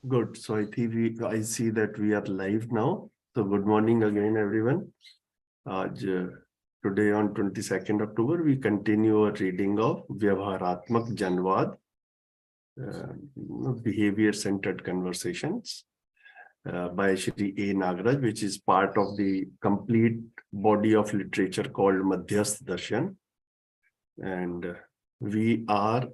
Good. So I see that we are live now. So good morning again, everyone. Today on 22nd October, we continue our reading of Vyavahaaraatmak Janvaad, behavior-centered conversations by Shri A. Nagaraj, which is part of the complete body of literature called Madhyasth Darshan. And we are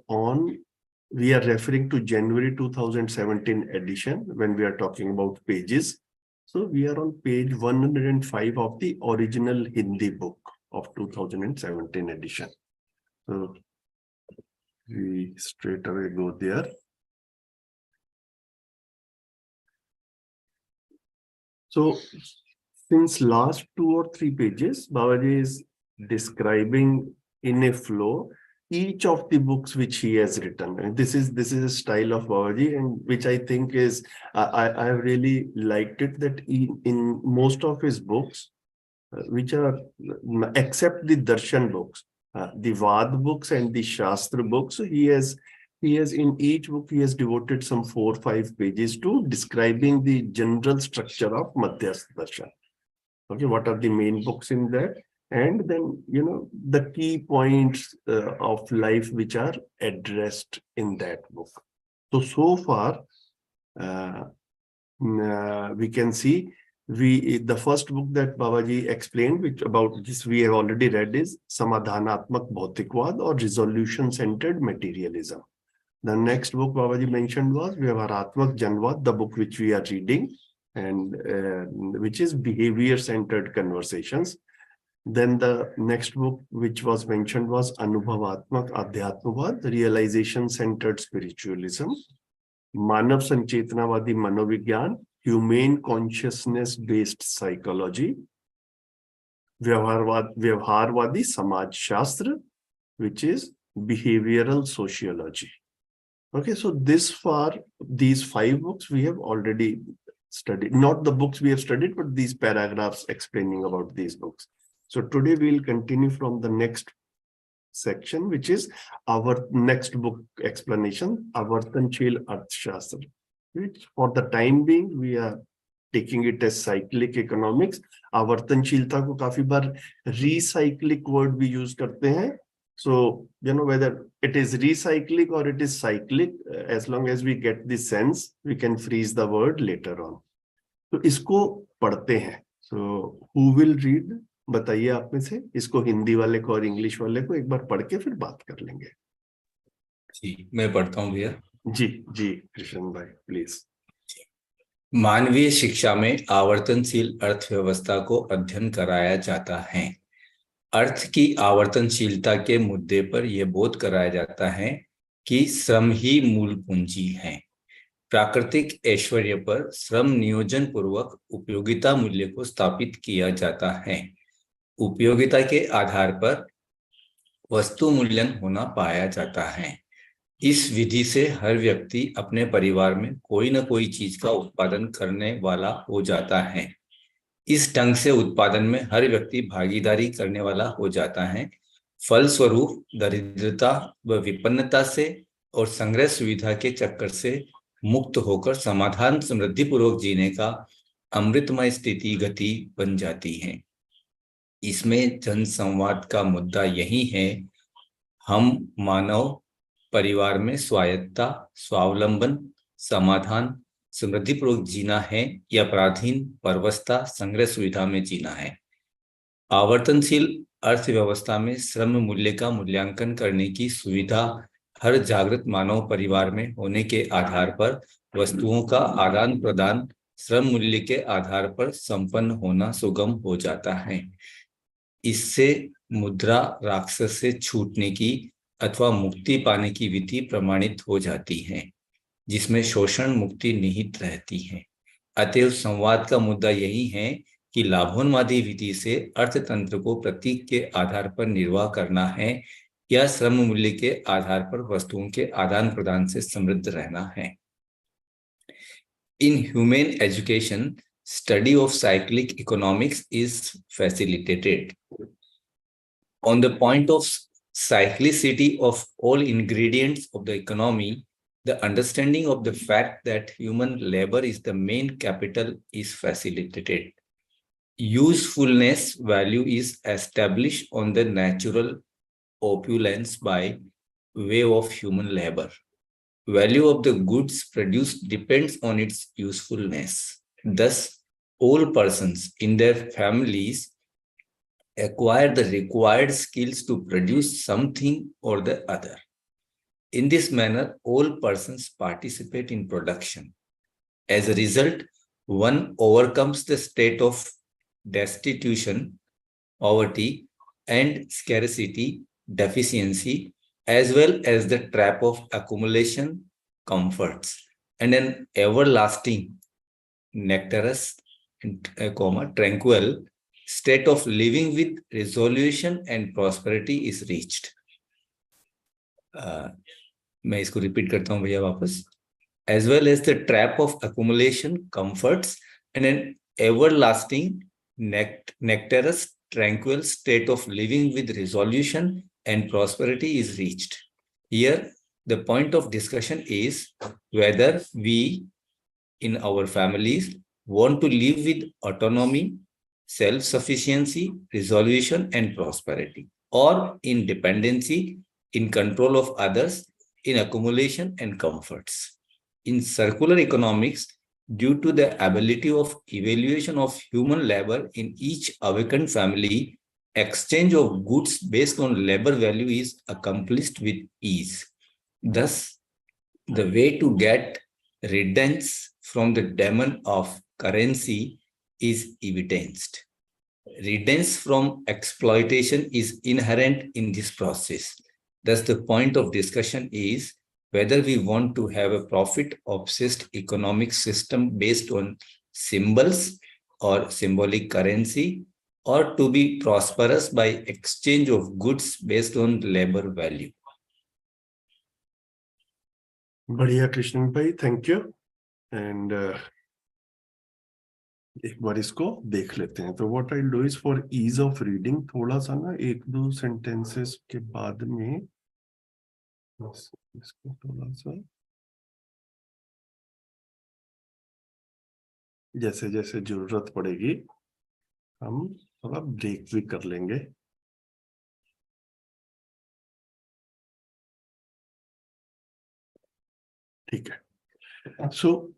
referring to January 2017 edition when we are talking about pages. So we are on page 105 of the original Hindi book of 2017 edition. So we straight away go there. So since last 2 or 3 pages, Babaji is describing in a flow each of the books which he has written. And this is a style of Babaji, and which I think is, I really liked it, that in most of his books, which are, except the Darshan books, the Vaad books and the Shastra books, he has in each book, he has devoted some 4 or 5 pages to describing the general structure of Madhyasth Darshan. Okay, what are the main books in that? And then, the key points of life which are addressed in that book. So far, we can see, the first book that Babaji explained, which about this we have already read, is Samadhanaatmak Bhautikvad, or resolution-centered materialism. The next book Babaji mentioned was Vyavahaaraatmak Janvaad, the book which we are reading, and which is behavior-centered conversations. Then the next book which was mentioned was Anubhavatmak Adhyatmavad, realization-centered spiritualism. Manav Sanchetnavadi Manovigyan, humane consciousness-based psychology. Vyavahaarvadi Samaj Shastra, which is behavioral sociology. Okay, so this far, these 5 books we have already studied. Not the books we have studied, but these paragraphs explaining about these books. So today we'll continue from the next section, which is our next book explanation, Avartanshil Arthashastra, which for the time being we are taking it as cyclic economics. Avartanshilta ko काफी बार recyclic word भी use करते हैं. So, whether it is recyclic or it is cyclic, as long as we get the sense, we can freeze the word later on. So, इसको पढ़ते हैं. So, who will read? बताइए आप में से, इसको हिंदी वाले को और इंग्लिश वाले को एक बार पढ़ के फिर बात कर लेंगे. जी, मैं पढ़ता हूँ भैया. जी कृष्ण भाई प्लीज. मानवीय शिक्षा में आवर्तनशील अर्थव्यवस्था को अध्ययन कराया जाता है. अर्थ की आवर्तनशीलता के मुद्दे पर यह बोध कराया जाता है कि श्रम ही मूल पूंजी है. प्राकृतिक ऐश्वर्य पर श्रम नियोजन पूर्वक उपयोगिता मूल्य को स्थापित किया जाता है. उपयोगिता के आधार पर वस्तु मूल्यन होना पाया जाता है. इस विधि से हर व्यक्ति अपने परिवार में कोई न कोई चीज का उत्पादन करने वाला हो जाता है. इस ढंग से उत्पादन में हर व्यक्ति भागीदारी करने वाला हो जाता है. फलस्वरूप दरिद्रता व विपन्नता से और संग्रह सुविधा के चक्कर से मुक्त होकर समाधान समृद्धि पूर्वक जीने का अमृतमय स्थिति गति बन जाती है. इसमें जन संवाद का मुद्दा यही है. हम मानव परिवार में स्वायत्ता, स्वावलंबन, समाधान समृद्धि पूर्वक जीना है या पराधीन परवस्था संग्रह सुविधा में जीना है. आवर्तनशील अर्थव्यवस्था में श्रम मूल्य का मूल्यांकन करने की सुविधा हर जागृत मानव परिवार में होने के आधार पर वस्तुओं का आदान प्रदान श्रम मूल्य के आधार पर संपन्न होना सुगम हो जाता है. इससे मुद्रा राक्षस से छूटने की अथवा मुक्ति पाने की विधि प्रमाणित हो जाती है, जिसमें शोषण मुक्ति निहित रहती है. अतएव संवाद का मुद्दा यही है कि लाभोन्मादी विधि से अर्थतंत्र को प्रतीक के आधार पर निर्वाह करना है या श्रम मूल्य के आधार पर वस्तुओं के आदान प्रदान से समृद्ध रहना है. In human education, study of cyclic economics is facilitated. On the point of cyclicity of all ingredients of the economy, The understanding of the fact that human labor is the main capital is facilitated. Usefulness value is established on the natural opulence by way of human labor. Value of the goods produced depends on its usefulness. Thus, all persons in their families acquire the required skills to produce something or the other. In this manner, all persons participate in production. As a result, one overcomes the state of destitution, poverty, and scarcity, deficiency, as well as the trap of accumulation, comforts, and an everlasting, nectarous, tranquil state of living with resolution and prosperity is reached. मैं इसको repeat करता हूं भैया वापस. As well as the trap of accumulation, comforts, and an everlasting, nectarous, tranquil state of living with resolution and prosperity is reached. Here, the point of discussion is whether we, in our families, want to live with autonomy, self-sufficiency, resolution, and prosperity, or in dependency, in control of others, in accumulation and comforts. In circular economics, due to the ability of evaluation of human labor in each awakened family, exchange of goods based on labor value is accomplished with ease. Thus, the way to get riddance from the demon of currency is evidenced. Riddance from exploitation is inherent in this process. Thus, the point of discussion is whether we want to have a profit-obsessed economic system based on symbols or symbolic currency, or to be prosperous by exchange of goods based on labor value. बढ़िया कृष्णन भाई, thank you. And एक बार इसको देख लेते हैं. तो what I do is for ease of reading थोड़ा सा ना एक दो सेंटेंसेस के बाद में इसको थोड़ा सा जैसे जैसे जरूरत पड़ेगी हम थोड़ा ब्रेक भी कर लेंगे. ठीक है. सो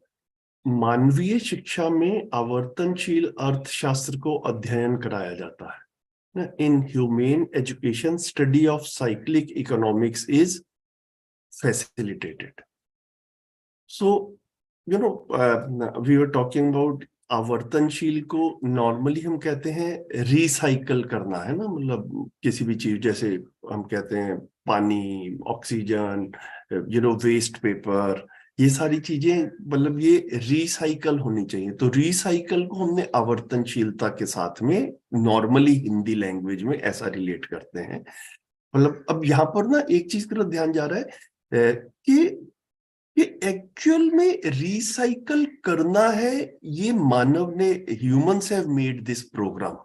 मानवीय शिक्षा में आवर्तनशील अर्थशास्त्र को अध्ययन कराया जाता है. In human education study of cyclic economics is facilitated. So, you know, we were talking about आवर्तनशील को नॉर्मली हम कहते हैं रिसाइकल करना है ना. मतलब किसी भी चीज, जैसे हम कहते हैं पानी, ऑक्सीजन, वेस्ट पेपर, ये सारी चीजें मतलब ये रिसाइकल होनी चाहिए. तो रिसाइकल को हमने आवर्तनशीलता के साथ में नॉर्मली हिंदी लैंग्वेज में ऐसा रिलेट करते हैं. मतलब अब यहाँ पर ना एक चीज का ध्यान जा रहा है कि एक्चुअल में रिसाइकल करना है. ये मानव ने, humans have made this program.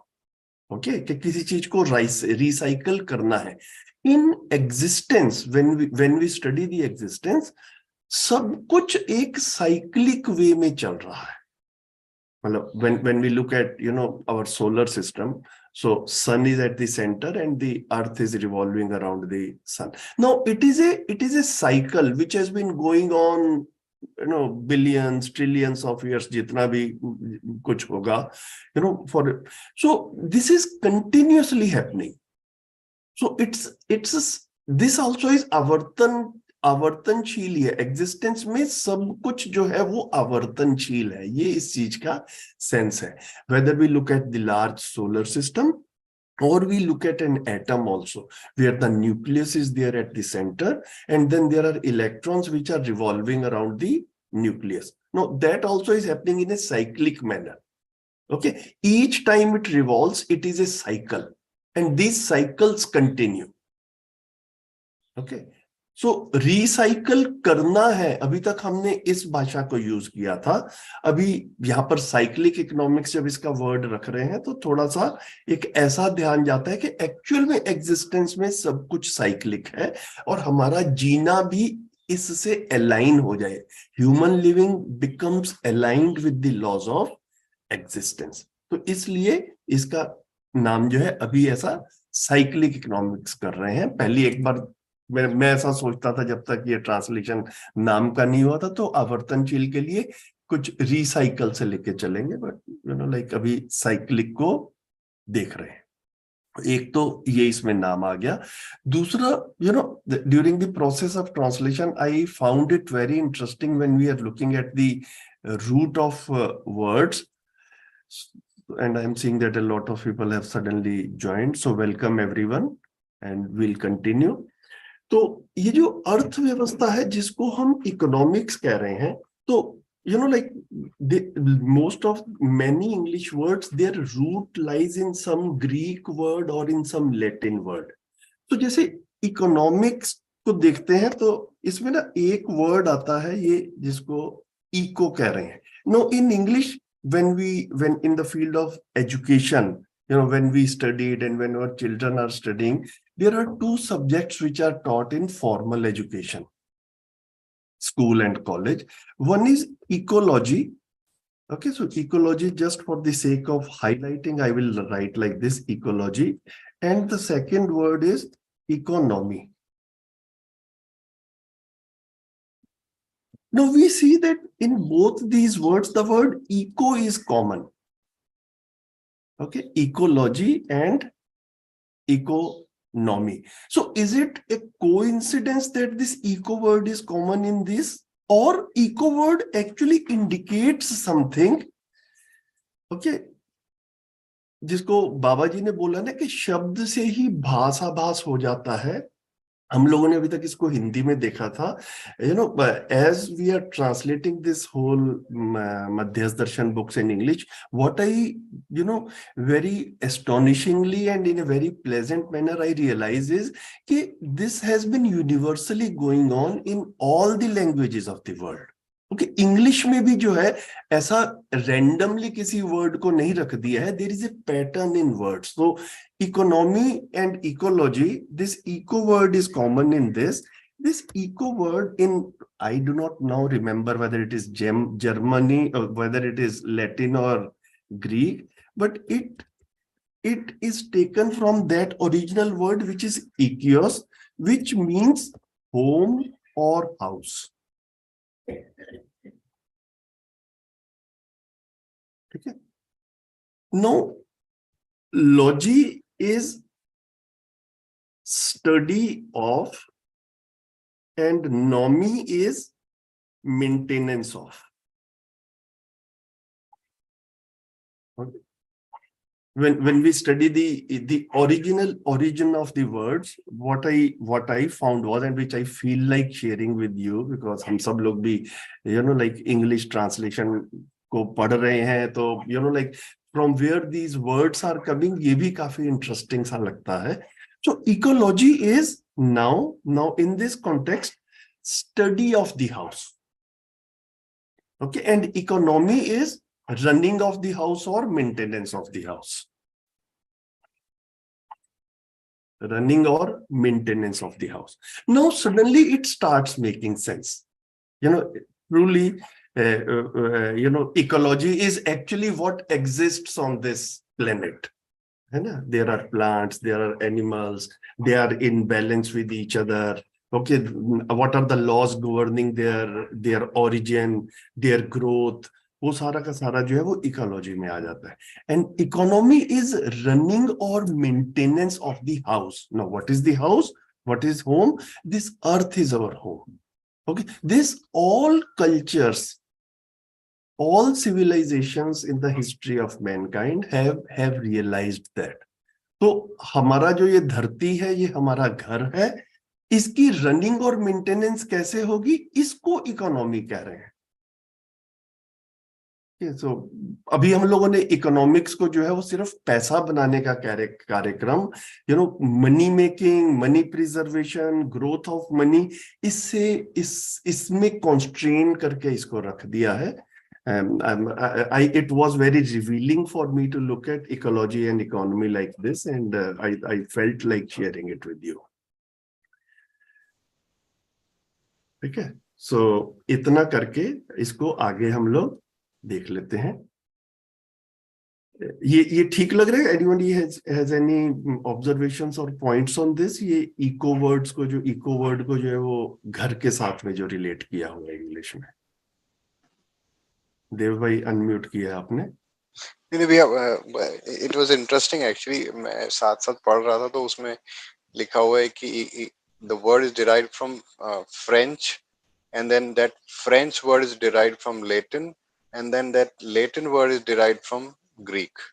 Okay, कि किसी चीज को रिसाइकल करना है. In existence, when we study the existence, सब कुछ एक साइक्लिक वे में चल रहा है. मतलब when we look at our solar system, so sun is at the center and the earth is revolving around the sun. Now it is a cycle which has been going on billions, trillions of years, jitna bhi kuch hoga, so this is continuously happening. So this also is आवर्तनशील है. Existence में सब कुछ जो है वो आवर्तनशील है. ये इस चीज का सेंस है. Whether we look at the large solar system or we look at an atom also, where the nucleus is there at the center and then there are electrons which are revolving around the nucleus. Now that also is happening in a cyclic manner. Okay, each time it revolves, it is a cycle and these cycles continue. Okay, so recycle करना है. अभी तक हमने इस भाषा को use किया था. अभी यहाँ पर साइक्लिक इकोनॉमिक्स जब इसका वर्ड रख रहे हैं तो थोड़ा सा एक ऐसा ध्यान जाता है कि एक्चुअल में एग्जिस्टेंस में सब कुछ साइक्लिक है और हमारा जीना भी इससे अलाइन हो जाए, human living becomes aligned with the laws of existence. तो इसलिए इसका नाम जो है अभी ऐसा साइक्लिक इकोनॉमिक्स कर रहे हैं। पहली एक बार मैं ऐसा सोचता था जब तक ये ट्रांसलेशन नाम का नहीं हुआ था, तो आवर्तनशील के लिए कुछ रिसाइकल से लेके चलेंगे, बट लाइक अभी साइक्लिक को देख रहे हैं। एक तो ये इसमें नाम आ गया। दूसरा, during the process of translation I found it very interesting when we are looking at the root of words, and I'm seeing that a lot of people have suddenly joined, so welcome everyone and we'll continue. तो ये जो अर्थव्यवस्था है जिसको हम economics कह रहे हैं, तो like most of many English words, their root lies in some Greek word or in some Latin word. तो जैसे इकोनॉमिक्स को देखते हैं तो इसमें ना एक वर्ड आता है ये जिसको इको कह रहे हैं. No, in English when in the field of education, when we studied and when our children are studying, there are two subjects which are taught in formal education, school and college. One is ecology. Okay, so ecology, just for the sake of highlighting, I will write like this, ecology. And the second word is economy. Now we see that in both these words, the word eco is common. Okay, ecology and economy. So is it a coincidence that this eco word is common in this, or eco word actually indicates something? Okay, जिसको बाबा जी ने बोला ना कि शब्द से ही भाषा भास हो जाता है, हम लोगों ने अभी तक इसको हिंदी में देखा था. As we are translating this whole Madhyas Darshan books in English, what I very astonishingly and in a very pleasant manner I realize is कि this has been universally going on in all the languages of the world. Okay, English में भी जो है ऐसा randomly किसी word को नहीं रख दिया है. There is a pattern in words. So economy and ecology, this eco word is common in this eco word in, I do not now remember whether it is Germany or whether it is Latin or Greek, but it is taken from that original word which is ikios, which means home or house. Okay. Now, logy is study of and nomi is maintenance of. Okay. When we study the origin of the words, what I found was, and which I feel like sharing with you, because हम सब लोग भी like English translation को पढ़ रहे हैं, तो like from where these words are coming, ये भी काफी interesting सा लगता है. So ecology is now in this context study of the house. Okay, and economy is running of the house or maintenance of the house. Running or maintenance of the house. Now suddenly it starts making sense. Truly, ecology is actually what exists on this planet. There are plants, there are animals, they are in balance with each other. Okay, what are the laws governing their origin, their growth? वो सारा का सारा जो है वो ecology में आ जाता है. एंड इकोनॉमी इज रनिंग और maintenance of the house. Now what is the house, what is home? This earth is our home. Okay, this all cultures, all civilizations in the history of mankind have realized that. तो हमारा जो ये धरती है, ये हमारा घर है, इसकी रनिंग और मेंटेनेंस कैसे होगी, इसको इकोनॉमी कह रहे हैं. So, अभी हम लोगों ने इकोनॉमिक्स को जो है वो सिर्फ पैसा बनाने का कार्यक्रम, money making, money preservation, growth of money, इसमें कॉन्स्ट्रेन करके इसको रख दिया है. It was very revealing for me to look at ecology and economy like this, and I felt like sharing it with you. ठीक है, सो इतना करके इसको आगे हम लोग देख लेते हैं। ये ठीक लग रहा है? एनीवन हैज एनी ऑब्जर्वेशंस और पॉइंट्स ऑन दिस? ये इको वर्ड्स को, जो इको वर्ड को जो है वो घर के साथ में जो रिलेट किया हुआ है इंग्लिश में। देव भाई अनम्यूट किया आपने। नहीं भैया, इट वाज इंटरेस्टिंग एक्चुअली। मैं साथ साथ पढ़ रहा था तो उसमें लिखा हुआ है कि the word is derived from French, and then that French word is derived from Latin, and then that Latin word is derived from Greek.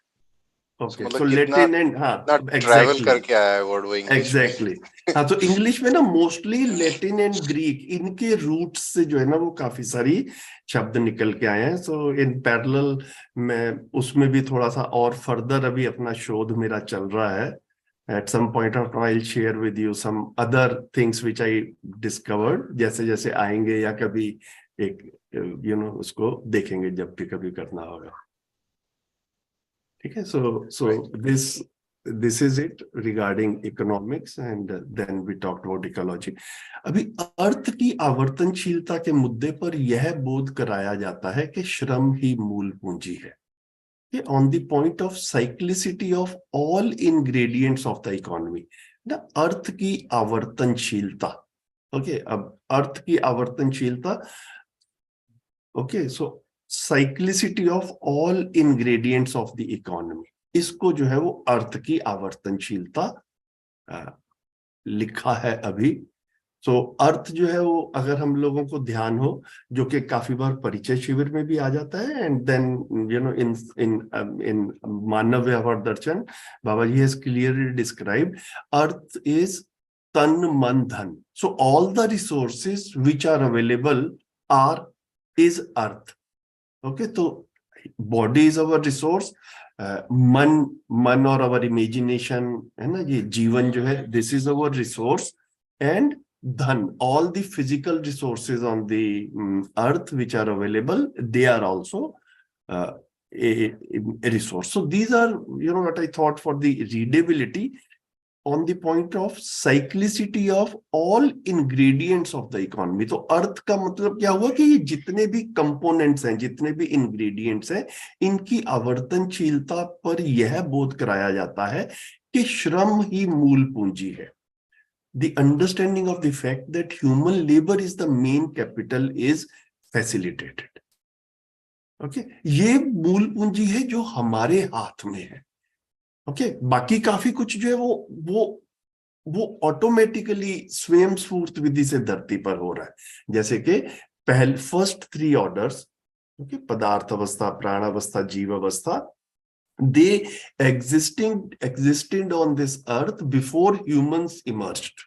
So okay, so मतलब कितना लेटिन एंड, हाँ कितना ट्रैवल एग्जैक्टली, करके आया है word वो English में। Exactly. हाँ, तो इंग्लिश में ना मोस्टली लेटिन एंड ग्रीक, इनके रूट्स से जो है ना वो काफी सारी शब्द निकल के आए हैं। सो इन पैरेलल मैं उसमें भी थोड़ा सा और फर्दर अभी अपना शोध मेरा चल रहा है। At some point of time I will share with you some other things which I discovered, जैसे जैसे आएंगे या कभी एक उसको देखेंगे जब भी कभी करना होगा। ठीक है, so this is it regarding economics, and then we talked about ecology. अभी अर्थ की आवर्तनशीलता के मुद्दे पर यह बोध कराया जाता है कि श्रम ही मूल पूंजी है। On the point of cyclicity of all ingredients of the economy, ना अर्थ की आवर्तनशीलता। ओके, अब अर्थ की आवर्तनशीलता, okay, so cyclicity of all ingredients of the economy, इसको जो है वो अर्थ की आवर्तनशीलता लिखा है अभी। तो अर्थ जो है वो, अगर हम लोगों को ध्यान हो, जो कि काफी बार परिचय शिविर में भी आ जाता है, and then in in in Manav व्यवहार Darshan, Baba ji has clearly described arth is tan man dhan. So all the resources which are available are is arth. Okay, तो बॉडी इज अवर रिसोर्स, मन और अवर इमेजिनेशन है ना, ये जीवन जो है, this is our resource, and dhan, all the physical resources on the earth which are available, they are also a resource. So these are, what I thought for the readability on the point of cyclicity of all ingredients of the economy. तो अर्थ का मतलब क्या हुआ कि ये जितने भी components हैं, जितने भी इंग्रेडिएंट्स हैं, इनकी आवर्तनशीलता पर यह बोध कराया जाता है कि श्रम ही मूल पूंजी है। The understanding of the fact that human labor is the main capital is facilitated. Okay, ये मूल पूंजी है जो हमारे हाथ में है। ओके, बाकी काफी कुछ जो है वो ऑटोमेटिकली स्वयं स्फूर्त विधि से धरती पर हो रहा है। जैसे कि फर्स्ट 3 ऑर्डर्स, ओके, पदार्थ अवस्था, प्राण अवस्था, जीव अवस्था, दे existed on this earth before humans emerged.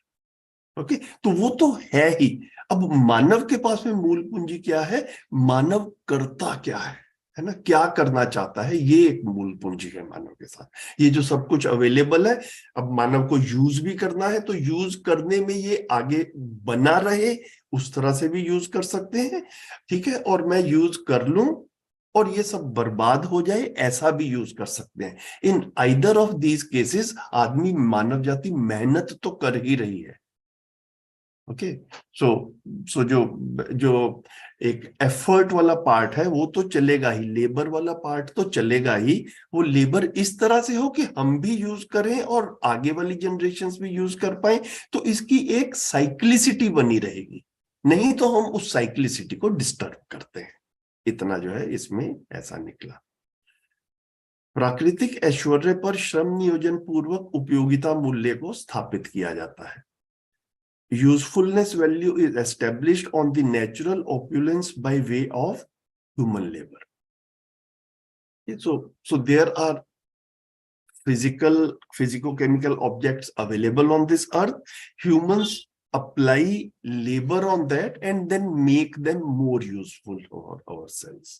Okay, तो वो तो है ही। अब मानव के पास में मूल पूंजी क्या है, मानव करता क्या है ना, क्या करना चाहता है, ये एक मूल पूंजी है मानव के साथ। ये जो सब कुछ अवेलेबल है, अब मानव को यूज भी करना है, तो यूज करने में ये आगे बना रहे, उस तरह से भी यूज कर सकते हैं। ठीक है, और मैं यूज कर लूं और ये सब बर्बाद हो जाए, ऐसा भी यूज कर सकते हैं। In either of these cases आदमी, मानव जाति मेहनत तो कर ही रही है। ओके, सो जो एक एफर्ट वाला पार्ट है वो तो चलेगा ही, लेबर वाला पार्ट तो चलेगा ही। वो लेबर इस तरह से हो कि हम भी यूज करें और आगे वाली जनरेशन्स भी यूज कर पाए, तो इसकी एक साइक्लिसिटी बनी रहेगी। नहीं तो हम उस साइक्लिसिटी को डिस्टर्ब करते हैं। इतना जो है इसमें ऐसा निकला। प्राकृतिक ऐश्वर्य पर श्रम नियोजन पूर्वक उपयोगिता मूल्य को स्थापित किया जाता है। Usefulness value is established on the natural opulence by way of human labor. So there are physico-chemical objects available on this earth. Humans apply labor on that and then make them more useful for ourselves.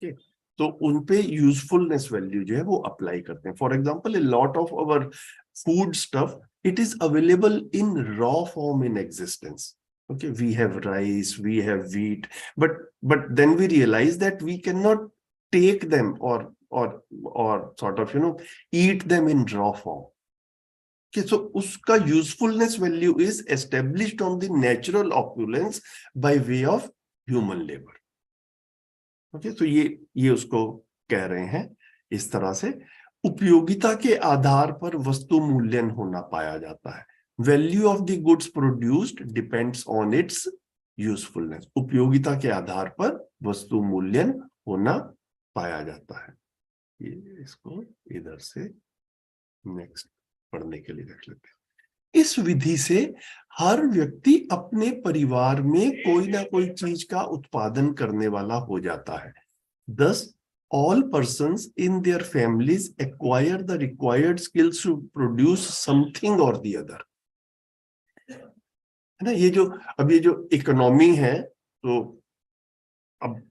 Okay. तो उनपे usefulness value जो है वो apply करते हैं। For example, a lot of our food stuff, it is available in raw form in existence. Okay, we have rice, we have wheat, but then we realize that we cannot take them or sort of eat them in raw form. कि so उसका usefulness value is established on the natural opulence by way of human labour. Okay, तो ये उसको कह रहे हैं इस तरह से। उपयोगिता के आधार पर वस्तु मूल्यन होना पाया जाता है। Value of the goods produced depends on it's usefulness. उपयोगिता के आधार पर वस्तु मूल्यन होना पाया जाता है। ये इसको इधर से नेक्स्ट पढ़ने के लिए रख लेते हैं। इस विधि से हर व्यक्ति अपने परिवार में कोई ना कोई चीज का उत्पादन करने वाला हो जाता है। Thus, all persons in their families acquire the required skills to produce something or the other. है ना, ये जो इकोनॉमी है, तो अब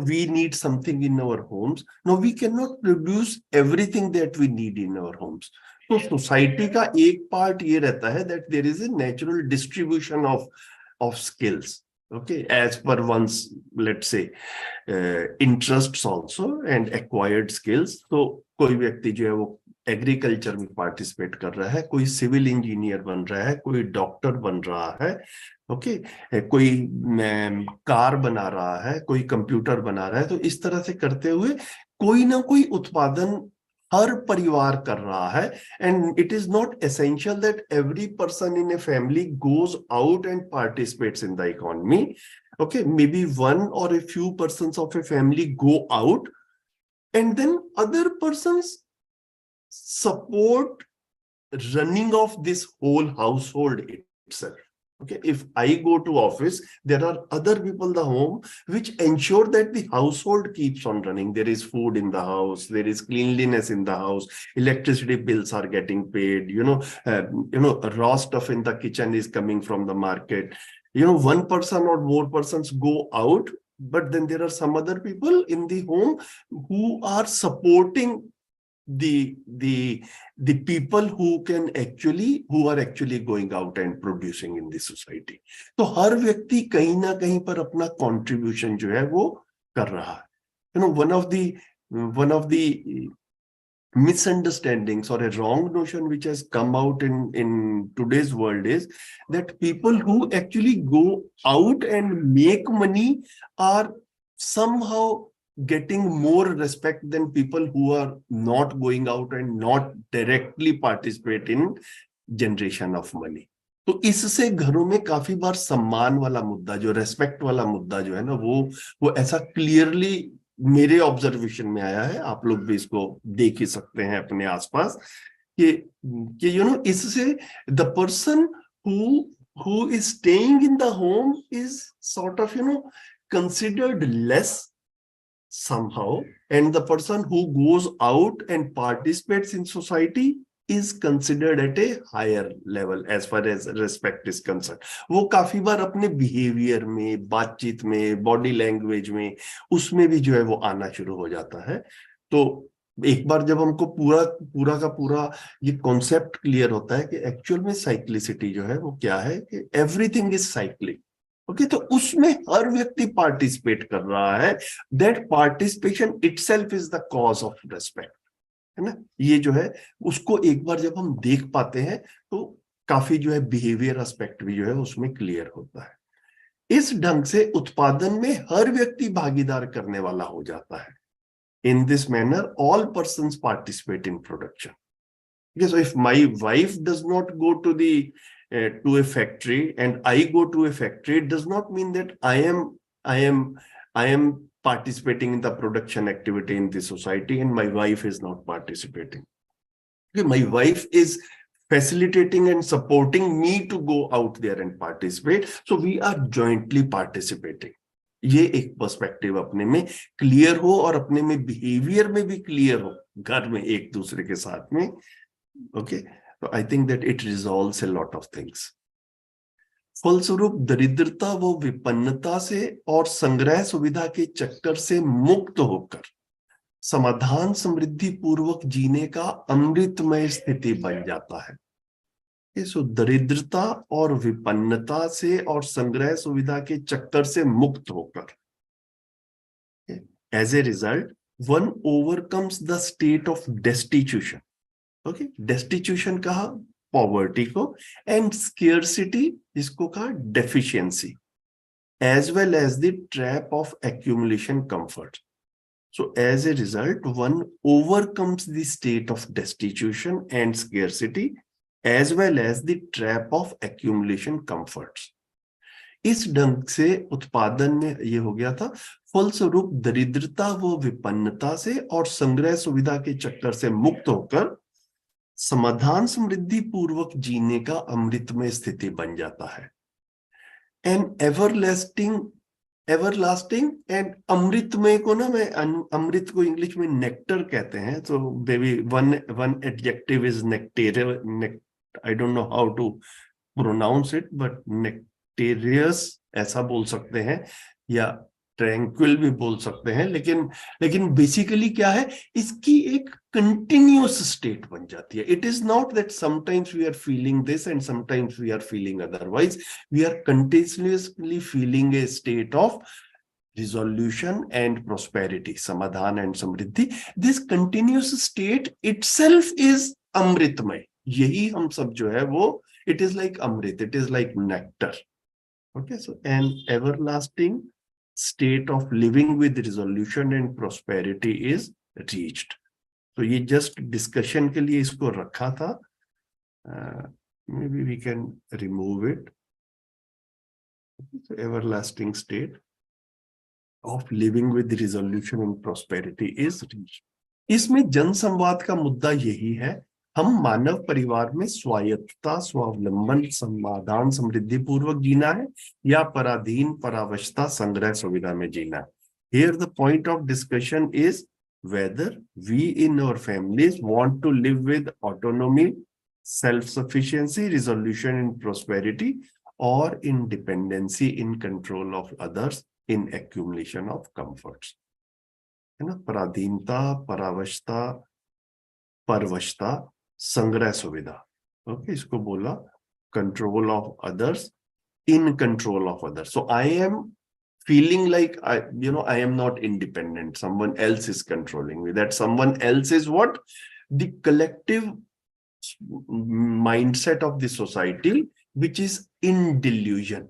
we need something in our homes. No, we cannot produce everything that we need in our homes. तो society का एक पार्ट ये रहता है that there is a natural distribution of skills. Okay, as per one's, let's say, interests also and acquired skills. तो कोई व्यक्ति जो है वो एग्रीकल्चर में पार्टिसिपेट कर रहा है, कोई सिविल इंजीनियर बन रहा है, कोई डॉक्टर बन रहा है, ओके, कोई कार बना रहा है, कोई कंप्यूटर बना रहा है। तो इस तरह से करते हुए कोई ना कोई उत्पादन हर परिवार कर रहा है। And it is not essential that every person in a family goes out and participates in the economy. Okay, maybe one or a few persons of a family go out and then other persons support running of this whole household itself. Okay, if I go to office, there are other people in the home which ensure that the household keeps on running. There is food in the house, there is cleanliness in the house, electricity bills are getting paid, raw stuff in the kitchen is coming from the market. One person or more persons go out, but then there are some other people in the home who are supporting the people who are actually going out and producing in the society. तो हर व्यक्ति कहीं ना कहीं पर अपना contribution जो है वो कर रहा है। One of the misunderstandings or a wrong notion which has come out in today's world is that people who actually go out and make money are somehow getting more respect than people who are not going out and not directly participate in generation of money. तो इससे घरों में काफी बार सम्मान वाला मुद्दा, जो respect वाला मुद्दा जो है ना, वो ऐसा क्लियरली मेरे ऑब्जर्वेशन में आया है। आप लोग भी इसको देख ही सकते हैं अपने आसपास कि इससे the person who is staying in the home is sort of considered less somehow, and the person who goes out and participates in society is considered at a higher level as far as respect is concerned. वो काफी बार अपने behaviour में, बातचीत में, body language में, उसमें भी जो है वो आना शुरू हो जाता है। तो एक बार जब हमको पूरा का पूरा ये कॉन्सेप्ट क्लियर होता है कि एक्चुअल में साइक्लिसिटी जो है वो क्या है, कि एवरीथिंग इज साइक्लिक। ओके, तो उसमें हर व्यक्ति पार्टिसिपेट कर रहा है। That participation itself is the cause of respect, है ना। ये जो है उसको एक बार जब हम देख पाते हैं तो काफी जो है बिहेवियर एस्पेक्ट भी जो है उसमें क्लियर होता है। इस ढंग से उत्पादन में हर व्यक्ति भागीदार करने वाला हो जाता है। In this manner, all persons participate in production. Okay, so if my wife does not go to a factory and I go to a factory, it does not mean that I am participating in the production activity in the society and my wife is not participating. Okay, my wife is facilitating and supporting me to go out there and participate. So we are jointly participating. ये एक perspective अपने में clear हो और अपने में behaviour में भी क्लियर हो, घर में एक दूसरे के साथ में। ओके, तो I think that it resolves a lot of things. फलस्वरूप दरिद्रता व विपन्नता से और संग्रह सुविधा के चक्कर से मुक्त होकर समाधान समृद्धि पूर्वक जीने का अमृतमय स्थिति बन जाता है। सो दरिद्रता और विपन्नता से और संग्रह सुविधा के चक्कर से मुक्त होकर, as a result one overcomes the state of destitution. Okay, destitution कहा पॉवर्टी को, एंड स्केर्सिटी जिसको कहा deficiency, as well as the trap of accumulation comfort. So as a result, one overcomes the state of destitution and scarcity as well as the trap of accumulation comforts. इस ढंग से उत्पादन में ये हो गया था, फलस्वरूप दरिद्रता व विपन्नता से और संग्रह सुविधा के चक्कर से मुक्त होकर समाधान समृद्धि पूर्वक जीने का अमृतमय स्थिति बन जाता है। एंड एवरलास्टिंग एंड अमृतमय को ना, मैं अमृत को इंग्लिश में नेक्टर कहते हैं, तो baby one adjective is nectareous, I don't know how to pronounce it, but nectareous ऐसा बोल सकते हैं, या ट्रैंक्विल भी बोल सकते हैं, लेकिन बेसिकली क्या है, इसकी एक कंटिन्यूअस स्टेट बन जाती है। It is not that sometimes we are feeling this and sometimes we are feeling otherwise, we are continuously feeling a state of resolution and prosperity, samadhan and samriddhi. This continuous state itself is अमृतमय। यही हम सब जो है वो, it is like amrit, it is like nectar. Okay, so an everlasting state of living with resolution and prosperity is reached. तो ये just discussion के लिए इसको रखा था, maybe we can remove it. So everlasting state of living with resolution and prosperity is reached. इसमें जनसंवाद का मुद्दा यही है, हम मानव परिवार में स्वायत्तता, स्वावलंबन, समाधान समृद्धि पूर्वक जीना है या पराधीन, परावशता, संग्रह सुविधा में जीना है। Here the point of discussion is whether we in our families want to live with autonomy, self-sufficiency, resolution and prosperity, or in dependency, in control of others, in accumulation of comforts. है ना, पराधीनता, परावशता, परवशता, संग्रह सुविधा। Okay, इसको बोला control of others, in control of others. So I M feeling like I am not independent, someone else is controlling me. That someone else is what? The collective mindset of the society, which is in delusion.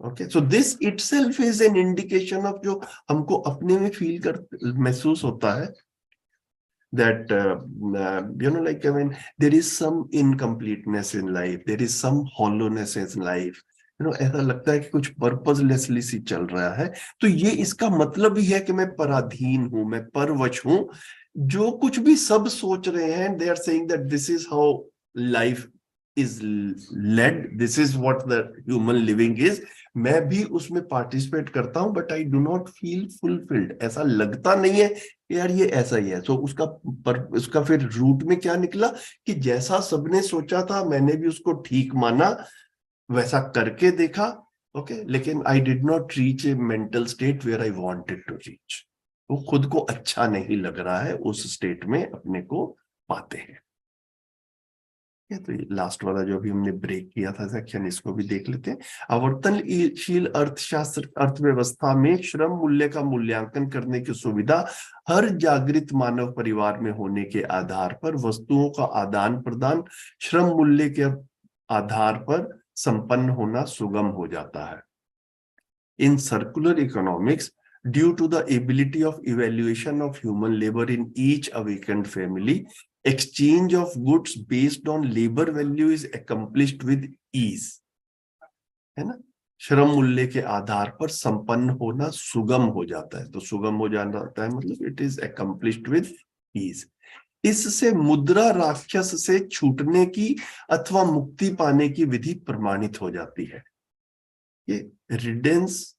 Okay, so this itself is an indication of जो हमको अपने में feel कर महसूस होता है, that like I mean there is some incompleteness in life, there is some hollowness in life, ऐसा लगता है कि कुछ पर्पसलेसली सी चल रहा है। तो ये इसका मतलब ही है कि मैं पराधीन हूं, मैं परवश हूं, जो कुछ भी सब सोच रहे हैं, they are saying that this is how life is led, this is what the human living is. मैं भी उसमें पार्टिसिपेट करता हूं, but I do not feel fulfilled. ऐसा लगता नहीं है यार ये ऐसा ही है। तो उसका फिर रूट में क्या निकला कि जैसा सबने सोचा था मैंने भी उसको ठीक माना, वैसा करके देखा, ओके, लेकिन I did not reach a mental state where I wanted to reach. वो खुद को अच्छा नहीं लग रहा है, उस स्टेट में अपने को पाते हैं। तो ये लास्ट वाला जो अभी हमने ब्रेक किया था सेक्शन, इसको भी देख लेते हैं। आवर्तनशील अर्थशास्त्र अर्थव्यवस्था में श्रम मूल्य का मूल्यांकन करने की सुविधा हर जागृत मानव परिवार में होने के आधार पर वस्तुओं का आदान प्रदान श्रम मूल्य के आधार पर संपन्न होना सुगम हो जाता है। In circular economics, due to the ability of evaluation of human labour in each awakened family, exchange of goods based on labor value is accomplished with ease, है ना। श्रम मूल्य के आधार पर संपन्न होना सुगम हो जाता है। तो सुगम हो जाता है मतलब it is accomplished with ease। इससे मुद्रा राक्षस से छूटने की अथवा मुक्ति पाने की विधि प्रमाणित हो जाती है। ये riddance,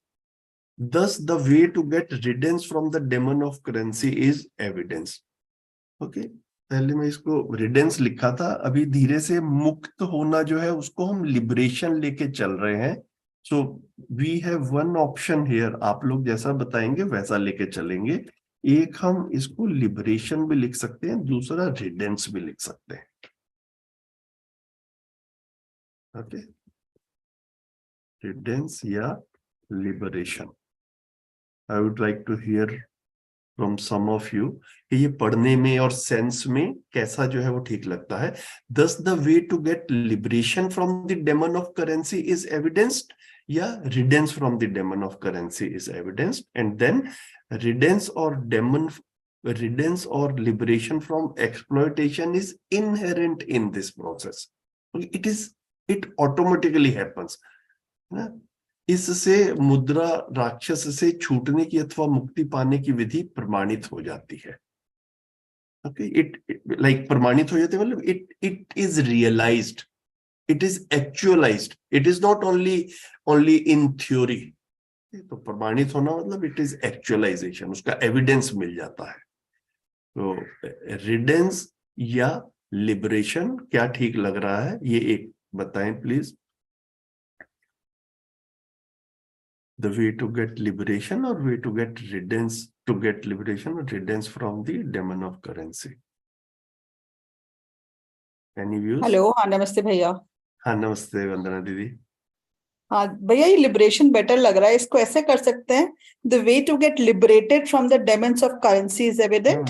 thus the way to get riddance from the demon of currency is evidence। Okay, पहले मैं इसको रिडेंस लिखा था, अभी धीरे से मुक्त होना जो है उसको हम लिबरेशन लेके चल रहे हैं। So we have one option here, आप लोग जैसा बताएंगे वैसा लेके चलेंगे। एक हम इसको लिबरेशन भी लिख सकते हैं, दूसरा रिडेंस भी लिख सकते हैं। ओके, रिडेंस या liberation. I would like to hear from some of you कि ये पढ़ने में और सेंस में कैसा जो है वो ठीक लगता है. Thus the way to get liberation from the demon of currency is evidenced, या riddance from the demon of currency is evidenced, and then riddance or liberation from exploitation is inherent in this process. It automatically happens. इससे मुद्रा राक्षस से छूटने की अथवा मुक्ति पाने की विधि प्रमाणित हो जाती है. Okay, it like प्रमाणित हो जाती है मतलब it is realized, it is actualized, it is not only in theory. तो प्रमाणित होना मतलब it is actualization, उसका एविडेंस मिल जाता है. तो रिडेंस या लिबरेशन क्या ठीक लग रहा है ये एक बताएं please. The way to get liberation or way to get riddance, to get liberation or riddance from the demon of currency. Any views? Hello, हाँ नमस्ते भैया. हाँ नमस्ते वंदना दीदी. हाँ भैया, ये लिबरेशन बेटर लग रहा है. इसको ऐसे कर सकते हैं, the way to get liberated from the demons of currency is evident.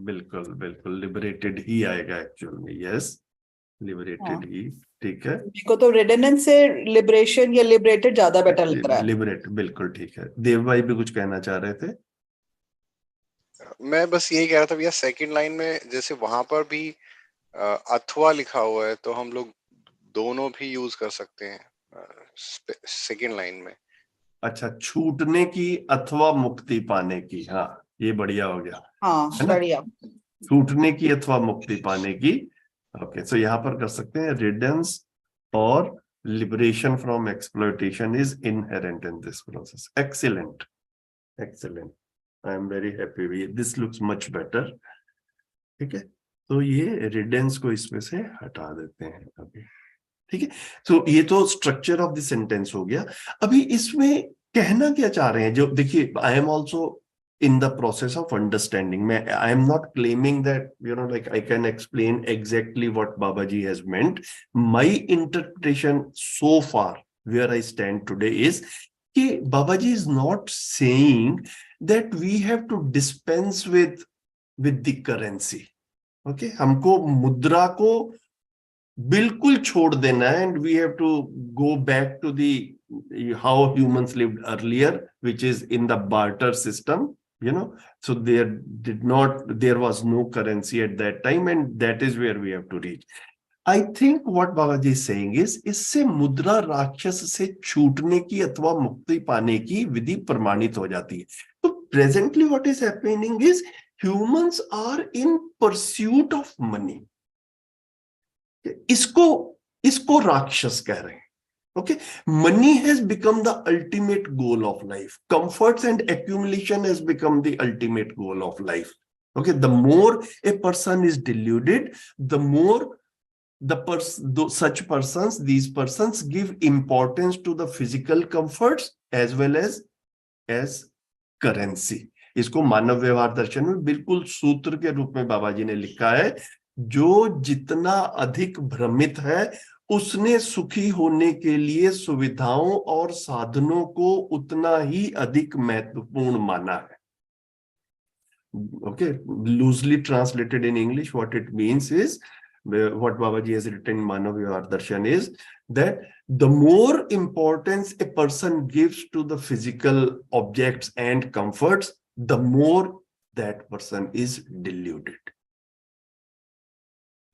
बिल्कुल बिल्कुल लिबरेटेड ही आएगा एक्चुअल में. यस, लिबरेटेड ही ठीक है. मेरे को तो रिडेनेंस से लिबरेशन या लिबरेटेड ज्यादा बेटर लग रहा है. लिबरेट बिल्कुल ठीक है. देव भाई भी कुछ कहना चाह रहे थे. मैं बस यही कह रहा था भैया, सेकंड लाइन में जैसे वहां पर भी अथवा लिखा हुआ है तो हम लोग दोनों भी यूज कर सकते हैं सेकंड लाइन में. अच्छा, छूटने की अथवा मुक्ति पाने की. हाँ ये बढ़िया हो गया. हाँ बढ़िया. छूटने की अथवा मुक्ति पाने की. ओके, सो यहाँ पर कर सकते हैं रिडेंस और liberation from exploitation is inherent in this process. Excellent excellent. I am very happy. This looks much better. ठीक है, तो ये रिडेंस को इसमें से हटा देते हैं अभी. ठीक है, तो ये तो स्ट्रक्चर ऑफ द सेंटेंस हो गया. अभी इसमें कहना क्या चाह रहे हैं, जो देखिए I am also in the process of understanding. I am not claiming that, like I can explain exactly what Babaji has meant. My interpretation so far, where I stand today, is that Babaji is not saying that we have to dispense with the currency. Okay, हमको मुद्रा को बिल्कुल छोड़ देना है, and we have to go back to the how humans lived earlier, which is in the barter system. So there was no currency at that time, and that is where we have to reach. I think what Babaji is saying is, इससे मुद्रा राक्षस से छूटने की अथवा मुक्ति पाने की विधि प्रमाणित हो जाती है. तो presently what is happening is humans are in pursuit of money. इसको राक्षस कह रहे हैं. Okay, money has become the ultimate goal of life. Comforts and accumulation has become the ultimate goal of life. Okay, the more a person is deluded, the more such persons, these persons give importance to the physical comforts as well as currency. इसको मानव व्यवहार दर्शन में बिल्कुल सूत्र के रूप में बाबा जी ने लिखा है, जो जितना अधिक भ्रमित है उसने सुखी होने के लिए सुविधाओं और साधनों को उतना ही अधिक महत्वपूर्ण माना है. Okay, loosely translated in English, what it means is, what Babaji has written in Manav Vyavahaar Darshan is that the more importance a person gives to the physical objects and comforts, the more that person is deluded.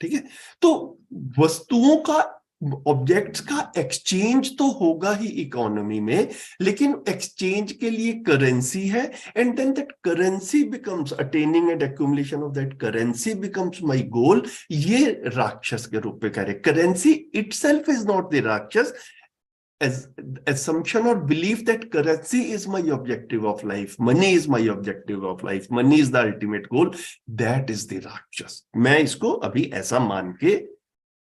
ठीक है, तो वस्तुओं का, objects का exchange तो होगा ही economy में, लेकिन एक्सचेंज के लिए करेंसी है, and then that currency becomes, attaining and accumulation of that currency becomes my goal. ये राक्षस के रूप में कह रहे. Currency itself is not the राक्षस. Assumption or belief that currency is my objective of life, money is my objective of life, money is the ultimate goal, that is the राक्षस. मैं इसको अभी ऐसा मान के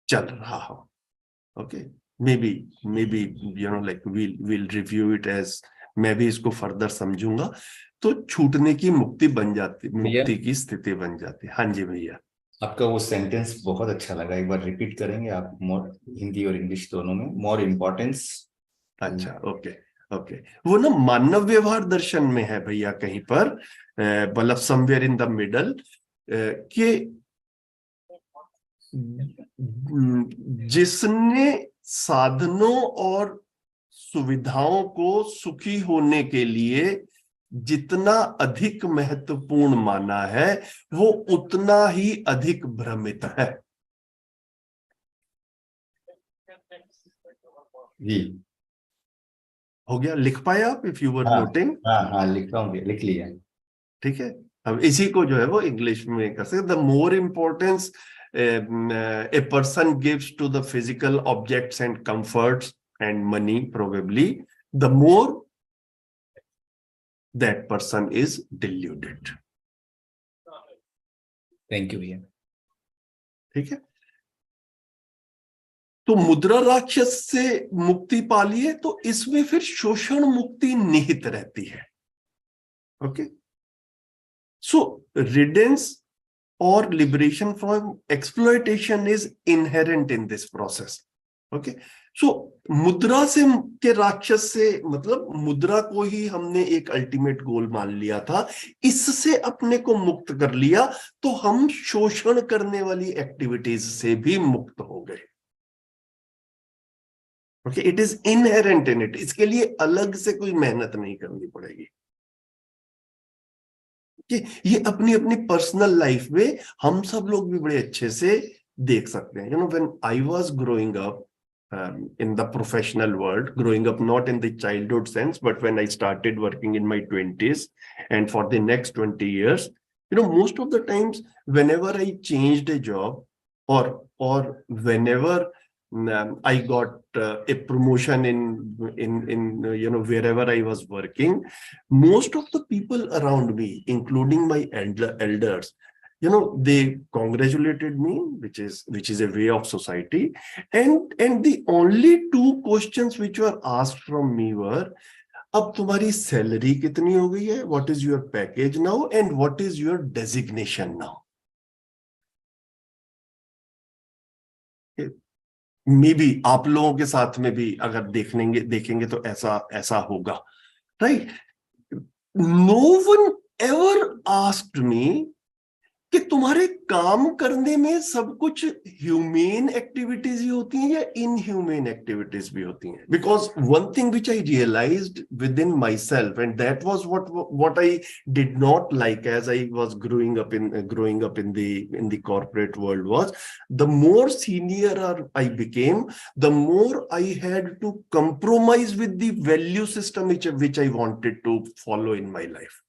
चल रहा हूं. Okay, maybe like we'll review it as, मैं भी इसको फर्दर समझूंगा. तो छूटने की मुक्ति बन जाती, मुक्ति की स्थिति बन जाती. हाँ जी भैया, आपका वो सेंटेंस बहुत अच्छा लगा, एक बार रिपीट करेंगे आप, मोर हिंदी और इंग्लिश दोनों में, मोर इम्पोर्टेंस. अच्छा ओके ओके, वो ना मानव व्यवहार दर्शन में है भैया कहीं पर, मतलब समवेयर इन द मिडल, कि जिसने साधनों और सुविधाओं को सुखी होने के लिए जितना अधिक महत्वपूर्ण माना है, वो उतना ही अधिक भ्रमित है। जी, हो गया? लिख पाए आप? इफ यू वर हाँ नोटिंग। हाँ हाँ, लिख रहा हूँ, लिख लिया। ठीक है, अब इसी को जो है वो इंग्लिश में कर सकते, the more importance a person gives to the physical objects and comforts and money, probably the more that person is deluded. Thank you भैया। ठीक है, तो मुद्रा राक्षस से मुक्ति पालिए, तो इसमें फिर शोषण मुक्ति निहित रहती है। Okay, so riddance or liberation from exploitation is inherent in this process. Okay, so मुद्रा से के राक्षस से मतलब मुद्रा को ही हमने एक अल्टीमेट गोल मान लिया था, इससे अपने को मुक्त कर लिया तो हम शोषण करने वाली एक्टिविटीज से भी मुक्त हो गए। Okay, it is inherent in it, इसके लिए अलग से कोई मेहनत नहीं करनी पड़ेगी। कि ये अपनी अपनी पर्सनल लाइफ में हम सब लोग भी बड़े अच्छे से देख सकते हैं। When I was growing up in the professional world, growing up not in the childhood sense, but when I started working in my 20s and for the next 20 years, most of the times whenever I changed a job or whenever I got a promotion in wherever I was working, most of the people around me, including my elders, they congratulated me, which is a way of society, and the only two questions which were asked from me were, अब तुम्हारी salary कितनी हो गई है, what is your package now, and what is your designation now? May be आप लोगों के साथ में भी अगर देखेंगे तो ऐसा होगा, right? No one ever asked me कि तुम्हारे काम करने में सब कुछ ह्यूमेन एक्टिविटीज ही होती हैं या इनह्यूमेन एक्टिविटीज भी होती हैं। Because one thing which I realised within myself, and that was what I did not like as I was growing up in the corporate world, was the more senior I became, the more I had to compromise with the value system which I wanted to follow in my life.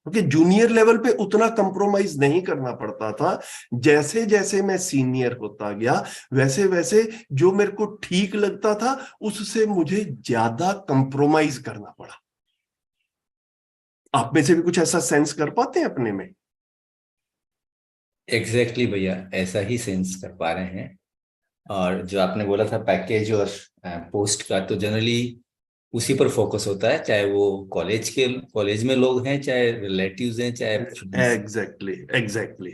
क्योंकि junior level पे उतना compromise नहीं करना पड़ता था, जैसे जैसे मैं सीनियर होता गया वैसे वैसे जो मेरे को ठीक लगता था उससे मुझे ज्यादा कंप्रोमाइज करना पड़ा। आप में से भी कुछ ऐसा सेंस कर पाते हैं अपने में? एग्जैक्टली भैया, ऐसा ही सेंस कर पा रहे हैं। और जो आपने बोला था पैकेज और पोस्ट का, तो जनरली उसी पर फोकस होता है, चाहे वो कॉलेज में लोग हैं, चाहे रिलेटिव्स हैं, चाहे एग्जैक्टली।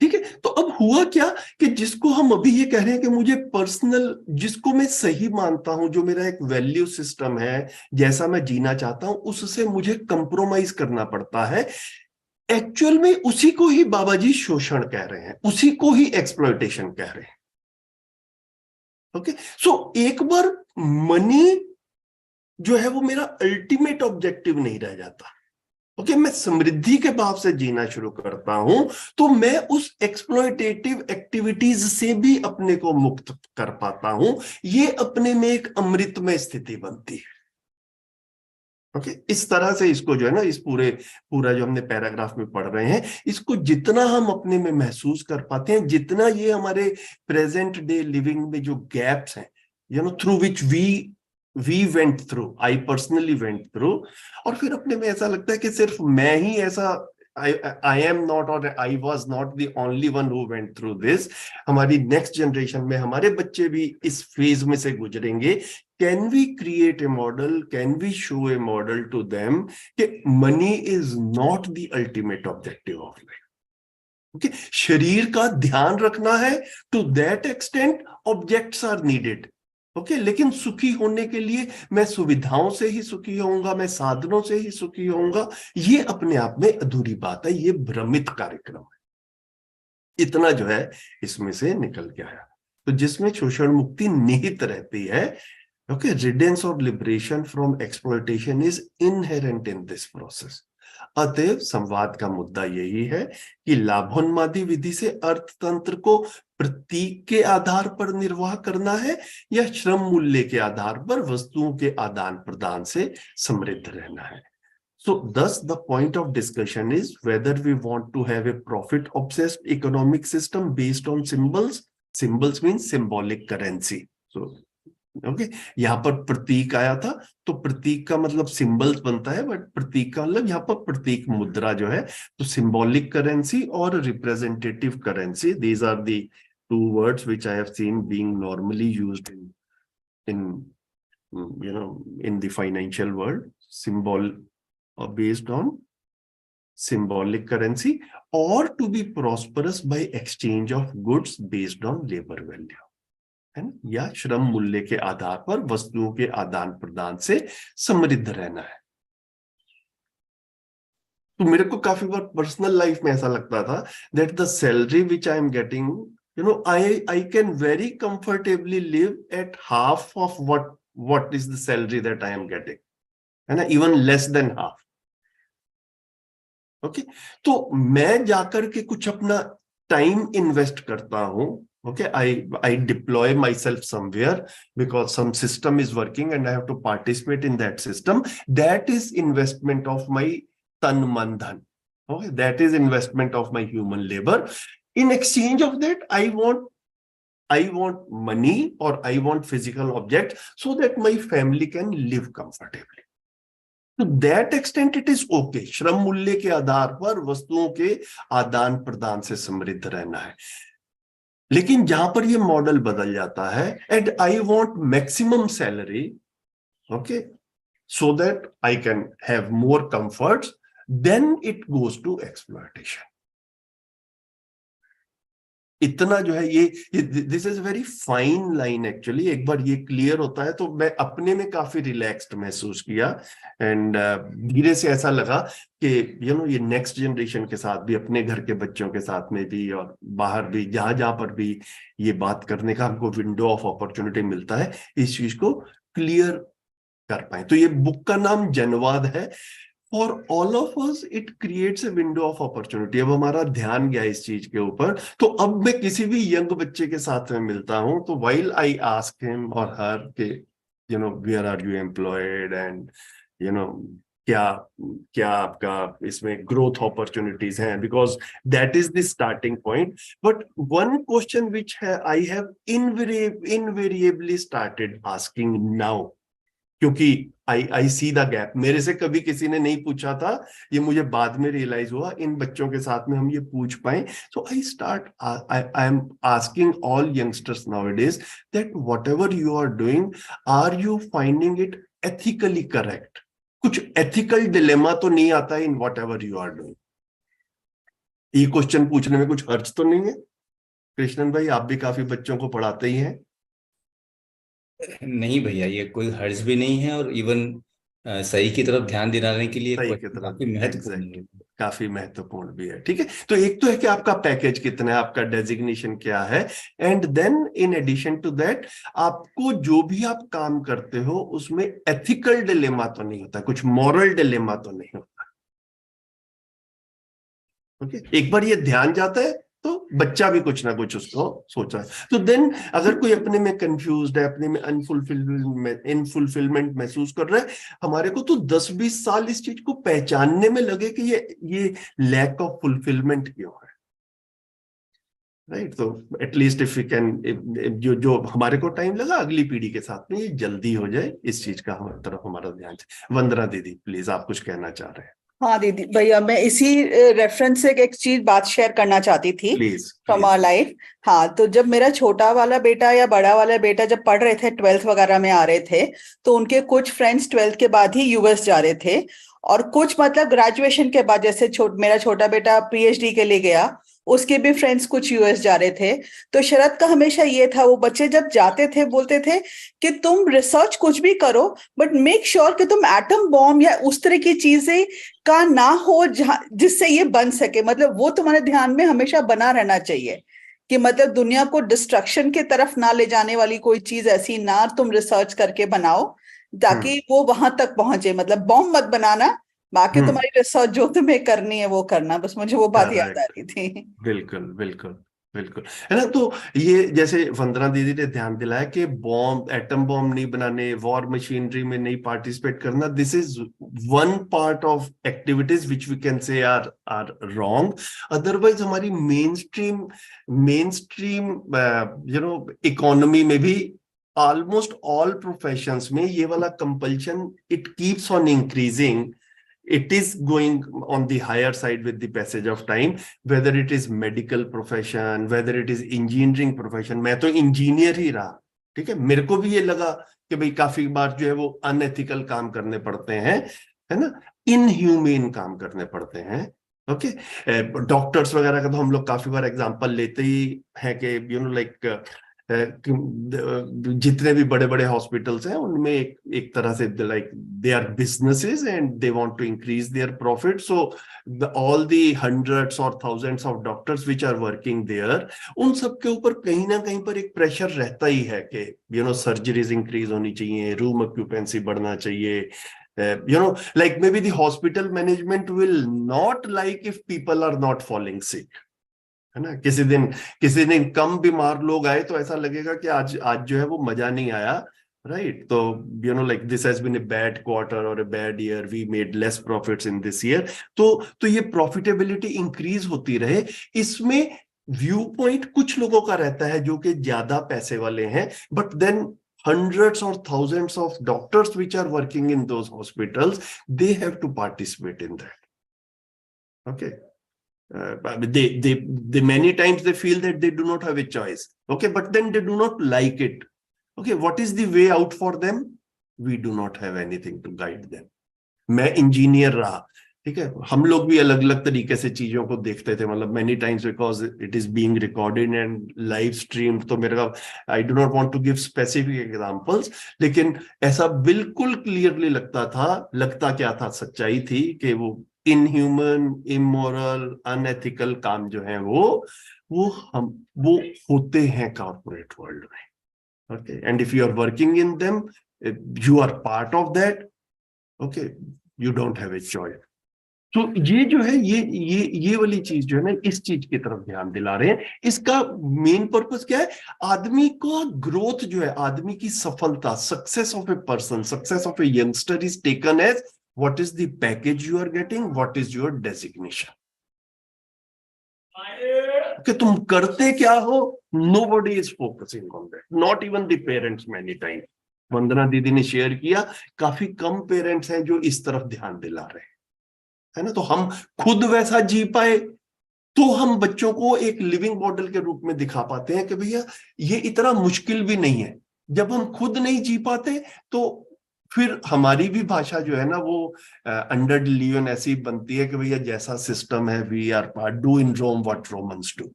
ठीक है, तो अब हुआ क्या कि जिसको हम अभी ये कह रहे हैं कि मुझे पर्सनल, जिसको मैं सही मानता हूं, जो मेरा एक वैल्यू सिस्टम है, जैसा मैं जीना चाहता हूं, उससे मुझे कंप्रोमाइज करना पड़ता है। एक्चुअल में उसी को ही बाबा जी शोषण कह रहे हैं, उसी को ही एक्सप्लॉयटेशन कह रहे हैं। ओके, सो एक बार मनी जो है वो मेरा अल्टीमेट ऑब्जेक्टिव नहीं रह जाता। ओके, मैं समृद्धि के भाव से जीना शुरू करता हूं, तो मैं उस एक्सप्लॉयटेटिव एक्टिविटीज से भी अपने को मुक्त कर पाता हूं। ये अपने में एक अमृतमय स्थिति बनती है। ओके, इस तरह से इसको जो है ना, इस पूरा जो हमने पैराग्राफ में पढ़ रहे हैं, इसको जितना हम अपने में महसूस कर पाते हैं, जितना ये हमारे प्रेजेंट डे लिविंग में जो गैप्स हैं, through which we went through, I personally went through, और फिर अपने में ऐसा लगता है कि सिर्फ मैं ही ऐसा, I am not or I was not the only one who went through this. हमारी नेक्स्ट जनरेशन में हमारे बच्चे भी इस फेज में से गुजरेंगे। Can we create a model? Can we show a model to them कि money is not the ultimate objective of life? Okay, शरीर का ध्यान रखना है, to that extent objects are needed. Okay, लेकिन सुखी होने के लिए मैं सुविधाओं से ही सुखी होऊंगा, मैं साधनों से ही सुखी होऊंगा, ये अपने आप में अधूरी बात है, ये भ्रमित कार्यक्रम है। इतना जो है इसमें से निकल के आया। तो जिसमें शोषण मुक्ति निहित रहती है, ओके, रिडेंस और liberation from exploitation is inherent in this process. अतएव संवाद का मुद्दा यही है कि लाभोन्मादी विधि से अर्थतंत्र को प्रतीक के आधार पर निर्वाह करना है या श्रम मूल्य के आधार पर वस्तुओं के आदान प्रदान से समृद्ध रहना है। So thus the point of discussion is whether we want to have a profit obsessed economic system based on symbols. Symbols means symbolic currency. So okay, यहाँ पर प्रतीक आया था, तो प्रतीक का मतलब सिंबल्स बनता है, बट प्रतीक का मतलब यहाँ पर प्रतीक मुद्रा जो है, तो सिंबॉलिक करेंसी और representative currency, these are the two words which I have seen being normally used in you know in the financial world. Symbol based on symbolic currency or to be prosperous by exchange of goods based on labor value, है ना, या श्रम मूल्य के आधार पर वस्तुओं के आदान प्रदान से समृद्ध रहना है। तो मेरे को काफी बार पर्सनल लाइफ में ऐसा लगता था that the salary which I am getting, I can very comfortably live at half of what is the salary that I am getting, है ना, even less than half. Okay, तो मैं जाकर के कुछ अपना टाइम इन्वेस्ट करता हूं, okay, I deploy myself somewhere because some system is working and I have to participate in that system. That is investment of my tan man dhan. Okay, that is investment of my human labor. In exchange of that, I want money or I want physical object so that my family can live comfortably. To that extent it is okay. श्रम मूल्य के आधार पर वस्तुओं के आदान प्रदान से समृद्ध रहना है। लेकिन जहां पर ये मॉडल बदल जाता है, and I want maximum salary, okay, so that I can have more comforts, then it goes to exploitation. इतना जो है ये this is very fine line actually. एक बार ये क्लियर होता है तो मैं अपने में काफी रिलैक्स्ड महसूस किया, एंड धीरे से ऐसा लगा कि ये नेक्स्ट जनरेशन के साथ भी, अपने घर के बच्चों के साथ में भी और बाहर भी, जहां जहां पर भी ये बात करने का हमको विंडो ऑफ अपॉर्चुनिटी मिलता है, इस चीज को क्लियर कर पाए। तो ये बुक का नाम जनवाद है। For all of us, it creates a window of opportunity. अब हमारा ध्यान गया इस चीज के ऊपर, तो अब मैं किसी भी यंग बच्चे के साथ में मिलता हूं तो while I ask him or her के where are you employed and क्या आपका इसमें growth opportunities हैं, because that is the starting point. But one question which I have invariably started asking now, क्योंकि आई सी द गैप, मेरे से कभी किसी ने नहीं पूछा था, ये मुझे बाद में रियलाइज हुआ, इन बच्चों के साथ में हम ये पूछ पाए। So I am asking all youngsters nowadays that whatever you are doing, are you finding it ethically correct? कुछ एथिकल डिलेमा तो नहीं आता in whatever you are doing? ये क्वेश्चन पूछने में कुछ हर्ज तो नहीं है? कृष्णन भाई, आप भी काफी बच्चों को पढ़ाते ही हैं। नहीं भैया, ये कोई हर्ज भी नहीं है, और इवन सही की तरफ ध्यान दिलाने के लिए काफी महत्वपूर्ण है, काफी महत्वपूर्ण भी है। ठीक है, तो एक तो है कि आपका पैकेज कितना है, आपका डेजिग्नेशन क्या है, and then in addition to that आपको जो भी आप काम करते हो उसमें एथिकल डिलेमा तो नहीं होता, कुछ मॉरल डिलेमा तो नहीं होता। ओके, एक बार ये ध्यान जाता है तो बच्चा भी कुछ ना कुछ उसको सोचा है। तो देन अगर कोई अपने में कंफ्यूज्ड है, अपने में इनफुलफिलमेंट महसूस कर रहा है, हमारे को तो 10-20 साल इस चीज को पहचानने में लगे कि ये लैक ऑफ फुलफिलमेंट क्यों है, राइट? तो एटलीस्ट इफ यू कैन, जो हमारे को टाइम लगा, अगली पीढ़ी के साथ में ये जल्दी हो जाए, इस चीज का हमारी तरफ हमारा ध्यान। वंदना दीदी प्लीज, आप कुछ कहना चाह रहे हैं? हाँ दीदी, भैया मैं इसी रेफरेंस से एक चीज बात शेयर करना चाहती थी फ्रॉम आवर लाइफ। हाँ, तो जब मेरा छोटा वाला बेटा या बड़ा वाला बेटा जब पढ़ रहे थे, 12th वगैरह में आ रहे थे, तो उनके कुछ फ्रेंड्स 12th के बाद ही यूएस जा रहे थे, और कुछ मतलब ग्रेजुएशन के बाद, जैसे मेरा छोटा बेटा पीएचडी के लिए गया, उसके भी फ्रेंड्स कुछ यूएस जा रहे थे। तो शरद का हमेशा ये था, वो बच्चे जब जाते थे बोलते थे कि तुम रिसर्च कुछ भी करो बट मेक श्योर कि तुम एटम बॉम्ब या उस तरह की चीजें का ना हो जिससे ये बन सके। मतलब वो तुम्हारे ध्यान में हमेशा बना रहना चाहिए कि मतलब दुनिया को डिस्ट्रक्शन की तरफ ना ले जाने वाली कोई चीज ऐसी ना तुम रिसर्च करके बनाओ ताकि वो वहां तक पहुंचे। मतलब बॉम्ब मत बनाना, बाकी तुम्हारी रिसर्च जो तुम्हें करनी है वो करना। बस मुझे वो बात याद आ रही थी। बिल्कुल बिल्कुल बिल्कुल, है ना। तो ये जैसे वंदना दीदी ने ध्यान दिलाया कि बॉम्ब, एटम बॉम्ब नहीं बनाने, वॉर मशीनरी में नहीं पार्टिसिपेट करना, this is one part of activities which we can say are wrong. Otherwise हमारी मेन स्ट्रीम इकोनॉमी में भी ऑलमोस्ट ऑल प्रोफेशंस में ये वाला compulsion it keeps on increasing. It is going on the higher side with the passage of time, whether it is medical profession, whether it is engineering profession. मैं तो engineer ही रहा, ठीक है, मेरे को भी ये लगा कि भाई काफी बार जो है वो अनएथिकल काम करने पड़ते हैं, है ना, इनह्यूमेन काम करने पड़ते हैं. ओके, डॉक्टर्स वगैरह का तो हम लोग काफी बार एग्जांपल लेते ही हैं कि लाइक जितने भी बड़े बड़े हॉस्पिटल्स हैं उनमें एक तरह से like they are businesses and they want to increase their profit. So all the hundreds और thousands of doctors which are working there, उन सब के ऊपर कहीं ना कहीं पर एक प्रेशर रहता ही है कि सर्जरीज इंक्रीज होनी चाहिए, रूम ऑक्यूपेंसी बढ़ना चाहिए. Like maybe the hospital management will not like if people are not falling sick, है ना. किसी दिन कम बीमार लोग आए तो ऐसा लगेगा कि आज जो है वो मजा नहीं आया, राइट. तो like this has been a bad quarter और a bad year, we made less profits in this year. तो ये प्रॉफिटेबिलिटी इंक्रीज होती रहे. इसमें व्यू पॉइंट कुछ लोगों का रहता है जो कि ज्यादा पैसे वाले हैं, but then hundreds or thousands of doctors which are working in those hospitals, they have to participate in that. Okay. They many times they feel that they do not have a choice. Okay, but then they do not like it. Okay, what is the way out for them? We do not have anything to guide them. मैं engineer रहा, ठीक है, हम लोग भी अलग अलग तरीके से चीजों को देखते थे. मतलब many times because it is being recorded and live stream, तो मेरे का I do not want to give specific examples, लेकिन ऐसा बिल्कुल क्लियरली लगता क्या था, सच्चाई थी कि वो इनह्यूमन, इमोरल, अनएथिकल काम जो है वो होते हैं कॉर्पोरेट वर्ल्ड में. Okay, and if you are working in them, you are part of that. Okay, you don't have a choice. तो ये जो है ये वाली चीज जो है ना, इस चीज की तरफ ध्यान दिला रहे हैं. इसका मेन पर्पस क्या है? आदमी को ग्रोथ जो है, आदमी की सफलता, success of a person, success of a youngster is taken as what is the package you are getting, what is your designation. कि तुम करते क्या हो, nobody is focusing on that, not even the parents. Many time Vandana दीदी ने share किया, काफी कम parents हैं जो इस तरफ ध्यान दिला रहे हैं, है ना. तो हम खुद वैसा जी पाए तो हम बच्चों को एक लिविंग मॉडल के रूप में दिखा पाते हैं कि भैया ये इतना मुश्किल भी नहीं है. जब हम खुद नहीं जी पाते तो फिर हमारी भी भाषा जो है ना वो अंडर लियोन ऐसी बनती है कि भैया जैसा सिस्टम है, we are part, do in Rome what Romans do,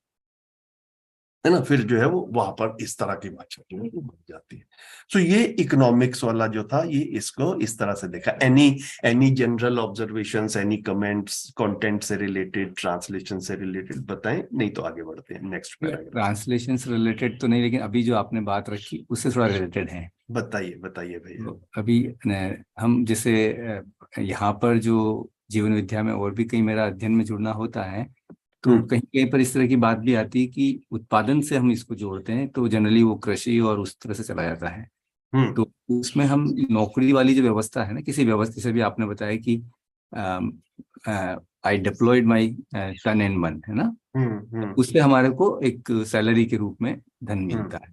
है ना. फिर जो है वो वहां पर इस तरह की भाषा जो है वो बन जाती है. सो ये इकोनॉमिक्स वाला जो था, ये इसको इस तरह से देखा. Any general observations, any comments, content से रिलेटेड, ट्रांसलेशन से रिलेटेड बताएं, नहीं तो आगे बढ़ते हैं नेक्स्ट पैराग्राफ. ट्रांसलेशन से रिलेटेड तो नहीं, लेकिन अभी जो आपने बात रखी उससे थोड़ा रिलेटेड है. बताइए भैया. तो अभी हम जैसे यहाँ पर जो जीवन विद्या में और भी कहीं मेरा अध्ययन में जुड़ना होता है, तो कहीं कहीं पर इस तरह की बात भी आती है कि उत्पादन से हम इसको जोड़ते हैं, तो जनरली वो कृषि और उस तरह से चला जाता है. तो उसमें हम नौकरी वाली जो व्यवस्था है ना, किसी व्यवस्था से भी आपने बताया कि आई डिप्लॉयड माई टन एंड मन, है ना, उससे हमारे को एक सैलरी के रूप में धन मिलता है.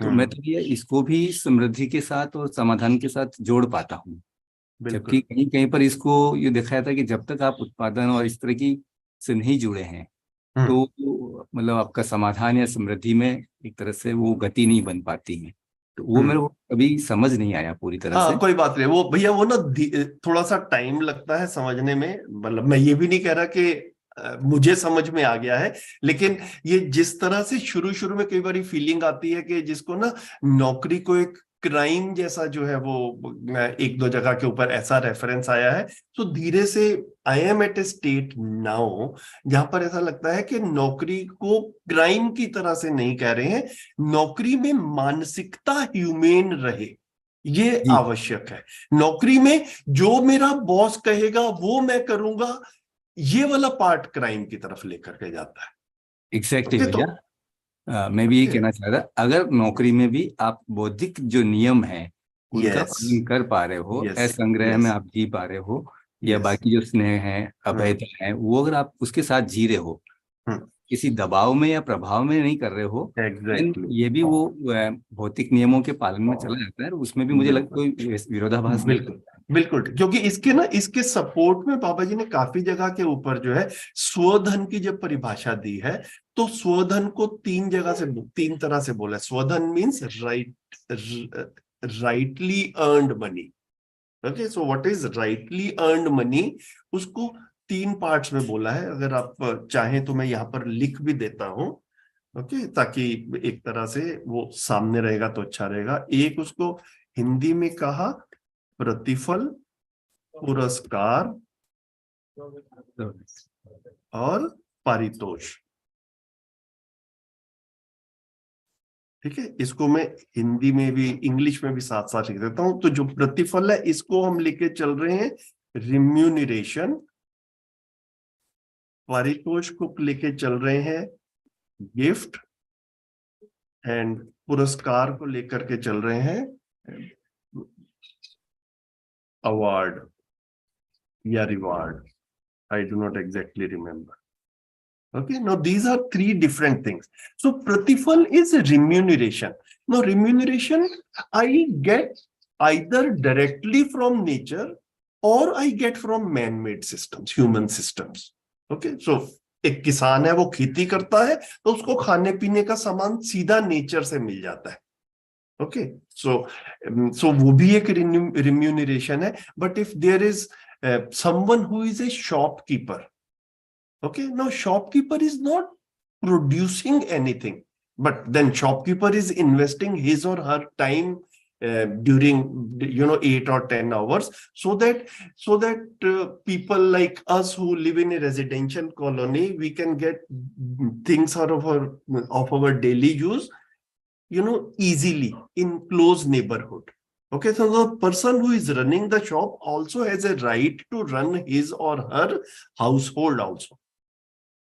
तो मैं तो ये इसको भी समृद्धि के साथ और समाधान के साथ जोड़ पाता हूँ. जबकि कहीं कहीं पर इसको ये देखा जाता है कि जब तक आप उत्पादन और इस तरह की से नहीं जुड़े हैं तो मतलब आपका समाधान या समृद्धि में एक तरह से वो गति नहीं बन पाती है. तो वो मेरे को अभी समझ नहीं आया पूरी तरह से. कोई बात नहीं, वो भैया वो ना थोड़ा सा टाइम लगता है समझने में. मतलब मैं ये भी नहीं कह रहा कि मुझे समझ में आ गया है। लेकिन ये जिस तरह से शुरू शुरू में कई बार फीलिंग आती है कि जिसको ना नौकरी को एक क्राइम जैसा जो है वो, एक दो जगह के ऊपर ऐसा रेफरेंस आया है, तो धीरे से I am at a state now जहां पर ऐसा लगता है कि नौकरी को क्राइम की तरह से नहीं कह रहे हैं, नौकरी में मानसिकता ह्यूमेन रहे, ये आवश्यक है। नौकरी में जो मेरा बॉस कहेगा वो मैं करूंगा, ये वाला पार्ट क्राइम की तरफ लेकर के जाता है। एग्जैक्टली भैया, मैं भी ये कहना चाह रहा, अगर नौकरी में भी आप बौद्धिक जो नियम है उनका पालन कर पा रहे हो, असंग्रह में आप जी पा रहे हो, या बाकी जो स्नेह है, अभयता है, वो अगर आप उसके साथ जी रहे हो, किसी दबाव में या प्रभाव में नहीं कर रहे हो, ये भी वो भौतिक नियमों के पालन में चला जाता है, उसमें भी मुझे लगता है कोई विरोधाभास नहीं। बिल्कुल, क्योंकि इसके सपोर्ट में बाबा जी ने काफी जगह के ऊपर जो है स्वधन की जब परिभाषा दी है, तो स्वधन को तीन तरह से बोला है। Swadhan means rightly earned money. Okay, so what is rightly earned money, उसको 3 पार्ट्स में बोला है। अगर आप चाहें तो मैं यहाँ पर लिख भी देता हूं, ओके, ताकि एक तरह से वो सामने रहेगा तो अच्छा रहेगा। एक उसको हिंदी में कहा प्रतिफल, पुरस्कार और पारितोष। ठीक है, इसको मैं हिंदी में भी इंग्लिश में भी साथ साथ लिख देता हूं। तो जो प्रतिफल है इसको हम लेके चल रहे हैं रिम्यूनरेशन, पारितोष को लेके चल रहे हैं गिफ्ट, एंड पुरस्कार को लेकर के चल रहे हैं अवार्ड या reward. I do not exactly remember. Okay, now these are 3 different things. So pratifal is remuneration. Now remuneration I get either directly from nature or I get from man-made systems, human systems. Okay, so एक किसान है, वो खेती करता है तो उसको खाने पीने का सामान सीधा नेचर से मिल जाता है। ओके, सो वो भी एक remuneration है। But if there is someone who is a shopkeeper, okay, now shopkeeper is not producing anything, but then shopkeeper is investing his or her time during 8 or 10 hours, so that people like us who live in a residential colony, we can get things out of our daily use, easily in close neighborhood. Okay, so the person who is running the shop also has a right to run his or her household also.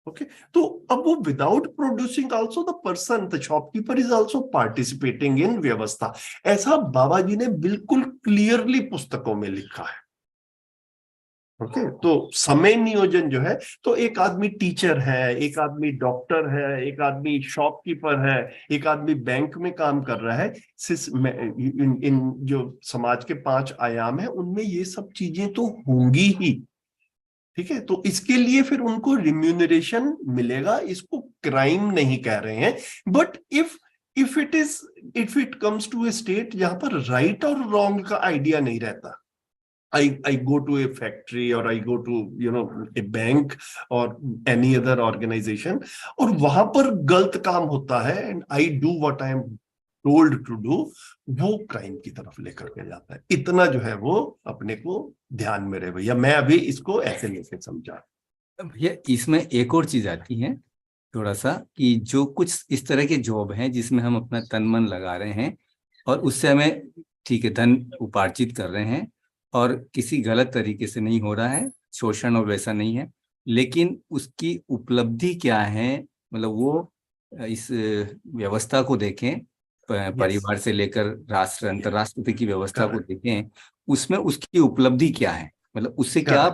Okay, so अब without producing also the shopkeeper is also participating in व्यवस्था। ऐसा बाबा जी ने बिल्कुल clearly पुस्तकों में लिखा है। Okay, तो समय नियोजन जो है, तो एक आदमी टीचर है, एक आदमी डॉक्टर है, एक आदमी शॉपकीपर है, एक आदमी बैंक में काम कर रहा है। इन जो समाज के 5 आयाम है उनमें ये सब चीजें तो होंगी ही। ठीक है, तो इसके लिए फिर उनको रिम्यूनरेशन मिलेगा, इसको क्राइम नहीं कह रहे हैं। But if it comes to a state जहां पर राइट और रॉन्ग का आइडिया नहीं रहता, I go to a factory or I go to a bank or any other organization, और वहां पर गलत काम होता है and I do what I am told to do, वो क्राइम की तरफ लेकर के जाता है। इतना जो है वो अपने को ध्यान में रहे भैया, मैं अभी इसको ऐसे लेके समझा। भैया इसमें एक और चीज आती है थोड़ा सा, कि जो कुछ इस तरह के जॉब हैं जिसमें हम अपना तन मन लगा रहे हैं और उससे हमें ठीक है धन उपार्जित कर रहे हैं और किसी गलत तरीके से नहीं हो रहा है, शोषण और वैसा नहीं है, लेकिन उसकी उपलब्धि क्या है, मतलब वो इस व्यवस्था को देखें, परिवार से लेकर राष्ट्र अंतरराष्ट्र की व्यवस्था को देखें, उसमें उसकी उपलब्धि क्या है, मतलब उससे क्या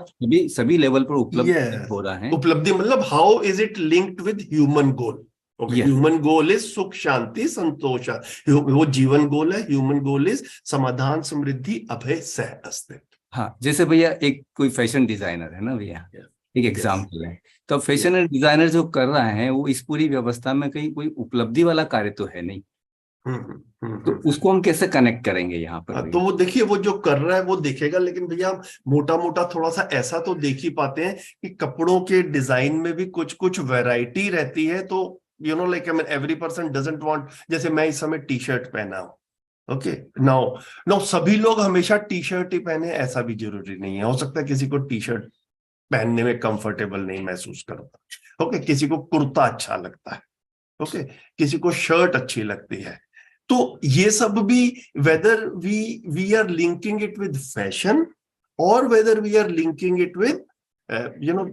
सभी लेवल पर उपलब्ध हो रहा है। उपलब्धि मतलब how is it linked with human goal. Human goal is सुख शांति संतोष, वो जीवन गोल है। ह्यूमन गोल इज समाधान समृद्धि अभय सह अस्तित्व। हाँ, जैसे भैया एक कोई फैशन डिजाइनर है ना भैया, एक एग्जाम्पल है, तो फैशन डिजाइनर जो कर रहा है वो इस पूरी व्यवस्था में कहीं कोई उपलब्धि वाला कार्य तो है नहीं, तो उसको हम कैसे कनेक्ट करेंगे यहाँ पर? तो वो देखिए, वो जो कर रहा है वो देखेगा, लेकिन भैया हम मोटा मोटा थोड़ा सा ऐसा तो देख ही पाते हैं कि कपड़ों के डिजाइन में भी कुछ कुछ वैरायटी रहती है। तो you know like, I mean every person doesn't want, जैसे मैं इस समय टी शर्ट पहना हूं, ओके, नाउ नाउ सभी लोग हमेशा टी शर्ट ही पहने ऐसा भी जरूरी नहीं है। हो सकता है किसी को टी शर्ट पहनने में कंफर्टेबल नहीं महसूस करता, ओके, किसी को कुर्ता अच्छा लगता है, ओके, किसी को शर्ट अच्छी लगती है। तो ये सब भी, whether we are linking it with fashion और whether we are linking it with you know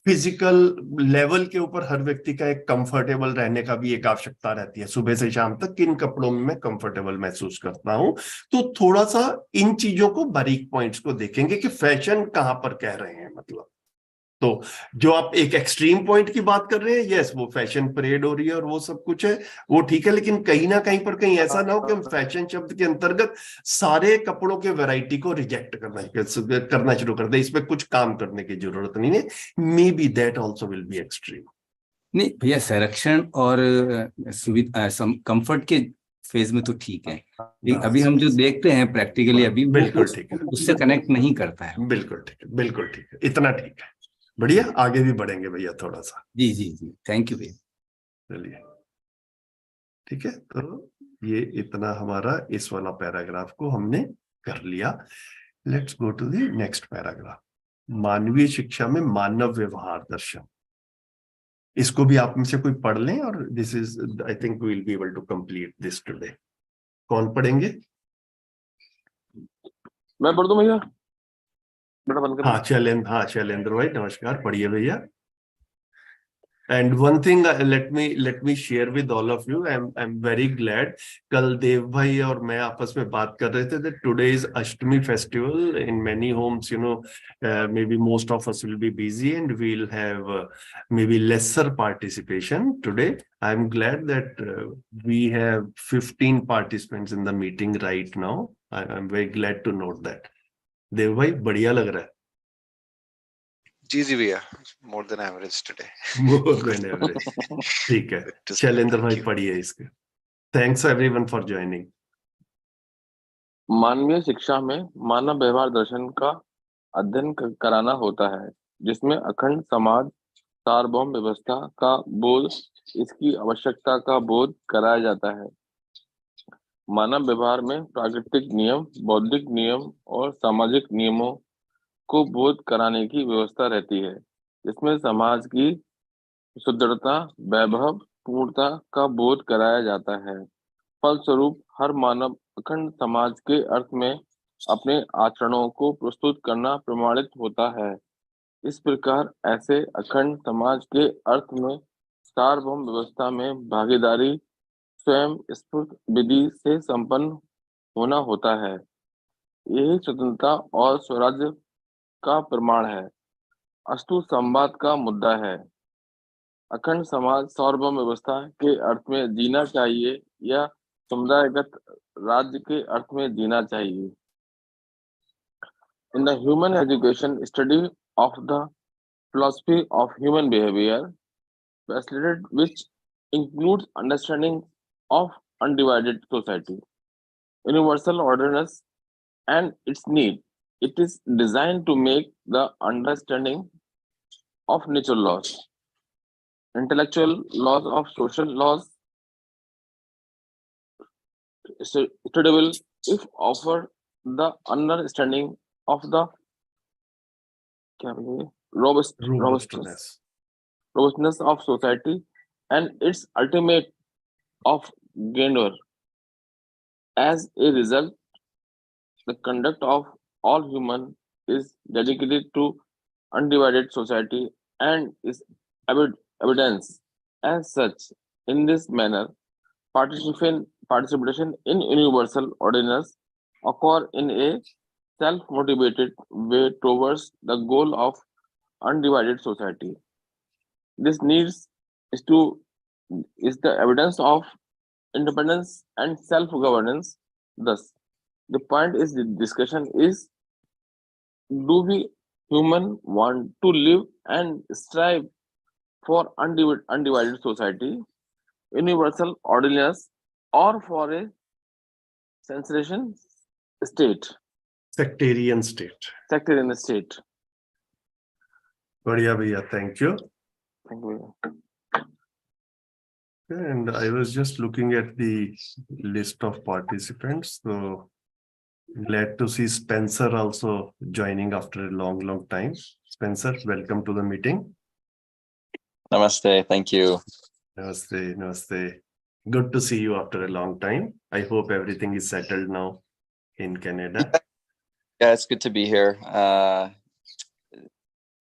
physical level के ऊपर, हर व्यक्ति का एक कंफर्टेबल रहने का भी एक आवश्यकता रहती है। सुबह से शाम तक किन कपड़ों में मैं कंफर्टेबल महसूस करता हूं, तो थोड़ा सा इन चीजों को, बारीक पॉइंट्स को देखेंगे कि फैशन कहां पर कह रहे हैं। मतलब तो जो आप एक एक्सट्रीम पॉइंट की बात कर रहे हैं, यस, वो फैशन परेड हो रही है और वो सब कुछ है, वो ठीक है, लेकिन कहीं ना कहीं पर कहीं ऐसा ना हो कि हम फैशन शब्द के अंतर्गत सारे कपड़ों के वैरायटी को रिजेक्ट करना शुरू कर दें। इसमें कुछ काम करने की जरूरत नहीं है। May be that also will be extreme. नहीं भैया, संरक्षण और सुविधा, कंफर्ट के फेज में तो ठीक है, अभी हम जो देखते हैं प्रैक्टिकली अभी बिल्कुल ठीक है, उससे कनेक्ट नहीं करता है। बिल्कुल ठीक है, बिल्कुल ठीक है, इतना ठीक है। बढ़िया, आगे भी बढ़ेंगे भैया थोड़ा सा। जी जी जी, थैंक यू भैया। चलिए ठीक है, तो ये इतना हमारा इस वाला पैराग्राफ को हमने कर लिया। Let's go to the next paragraph, मानवीय शिक्षा में मानव व्यवहार दर्शन। इसको भी आप में से कोई पढ़ लें, और this is, I think we will be able to complete this today. कौन पढ़ेंगे? मैं पढ़ दूं भैया, बेटा बंद कर। हाँ शैलेंद्र भाई, नमस्कार, पढ़िए भैया। And one thing, let me share with all of you. I'm very glad. कल देव भाई और मैं आपस में बात कर रहे थे that today is Ashtami festival in many homes. You know, maybe most of us will be busy and we'll have maybe lesser participation today. I'm glad that we have 15 participants in the meeting right now. I'm very glad to note that. देव भाई, बढ़िया लग रहा है। जी जी भैया, more than average today. More than average, ठीक है। शैलेंद्र भाई पढ़िए इसके। Thanks everyone for joining. मानवीय शिक्षा में मानव व्यवहार दर्शन का अध्ययन कराना होता है, जिसमें अखंड समाज, सार्वभौम व्यवस्था का बोध, इसकी आवश्यकता का बोध कराया जाता है। मानव व्यवहार में प्राकृतिक नियम, बौद्धिक नियम और सामाजिक नियमों को बोध कराने की व्यवस्था रहती है, जिसमें समाज की सुदृढ़ता, वैभव, पूर्णता का बोध कराया जाता है। फलस्वरूप हर मानव अखंड समाज के अर्थ में अपने आचरणों को प्रस्तुत करना प्रमाणित होता है। इस प्रकार ऐसे अखंड समाज के अर्थ में सार्वभौम व्यवस्था में भागीदारी स्वयं स्फूर्त विधि से संपन्न होना होता है। यही स्वतंत्रता और स्वराज्य का प्रमाण है। अस्तु संवाद का मुद्दा है, अखंड समाज सार्वभौम व्यवस्था के अर्थ में जीना चाहिए या समुदायगत राज्य के अर्थ में जीना चाहिए। In the human education study of the philosophy of human behavior, facilitated which includes understanding of undivided society, universal ordinance and its need, it is designed to make the understanding of natural laws, intellectual laws of social laws studiable if offer the understanding of the robustness of society and its ultimate of grandeur. As a result, the conduct of all human is dedicated to undivided society and is evidence. As such, in this manner, participation in universal ordinance occur in a self-motivated way towards the goal of undivided society. This needs is the evidence of independence and self-governance. Thus, the point is the discussion is, do we human want to live and strive for undivided society, universal ordinance or for a sectarian state. Sectarian state. Sectarian state. Badhiya bhaiya, thank you. Thank you. And I was just looking at the list of participants. So glad to see Spencer also joining after a long time. Spencer, welcome to the meeting. Namaste. Thank you. Namaste. Namaste. Good to see you after a long time. I hope everything is settled now in Canada. Yeah, it's good to be here.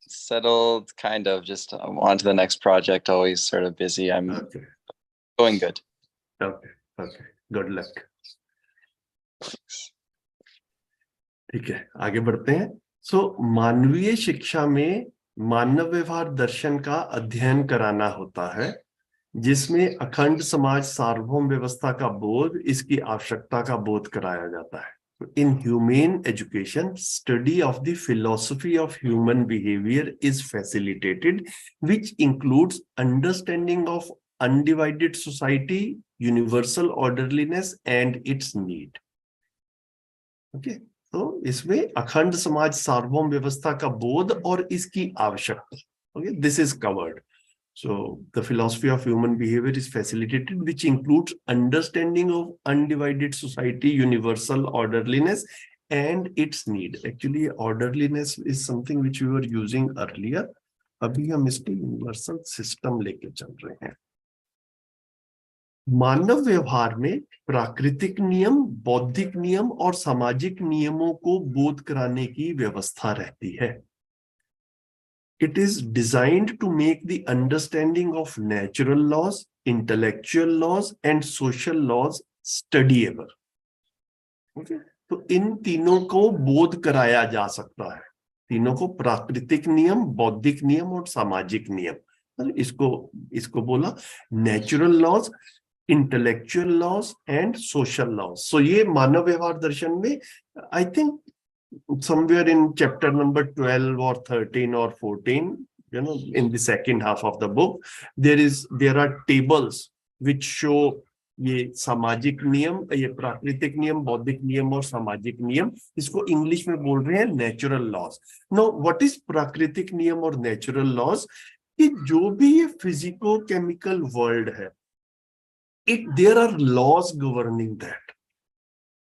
Settled, kind of. Just on to the next project. Always sort of busy. I'm going good. Okay. Okay. Good luck. ठीक है, आगे बढ़ते हैं. सो मानवीय शिक्षा में मानव व्यवहार दर्शन का अध्ययन कराना होता है, जिसमें अखंड समाज सार्वभौम व्यवस्था का बोध, इसकी आवश्यकता का बोध कराया जाता है. In humane education, study of the philosophy of human behavior is facilitated, which includes understanding of undivided society, universal orderliness, and its need. Okay. तो इसमें अखंड समाज सार्वभौम व्यवस्था का बोध और इसकी आवश्यकता. Okay, this is covered. So the philosophy of human behavior is facilitated, which includes understanding of undivided society, universal orderliness, and its need. Actually, orderliness is something which we were using earlier. अभी हम इसके universal system लेके चल रहे हैं. मानव व्यवहार में प्राकृतिक नियम, बौद्धिक नियम और सामाजिक नियमों को बोध कराने की व्यवस्था रहती है. It is designed to make the understanding of natural laws, intellectual laws, and social laws studyable. Okay? तो इन तीनों को बोध कराया जा सकता है. तीनों को प्राकृतिक नियम, बौद्धिक नियम और सामाजिक नियम. इसको बोला natural laws, intellectual laws and social laws. So ये मानव व्यवहार दर्शन में I think somewhere in chapter number 12 or 13 or 14, in the second half of the book, there are tables which show ये सामाजिक नियम, ये प्राकृतिक नियम, बौद्धिक नियम और सामाजिक नियम. इसको इंग्लिश में बोल रहे हैं natural laws. No, what is प्राकृतिक नियम और नेचुरल लॉज? कि जो भी ये फिजिको केमिकल वर्ल्ड है, there are laws governing that.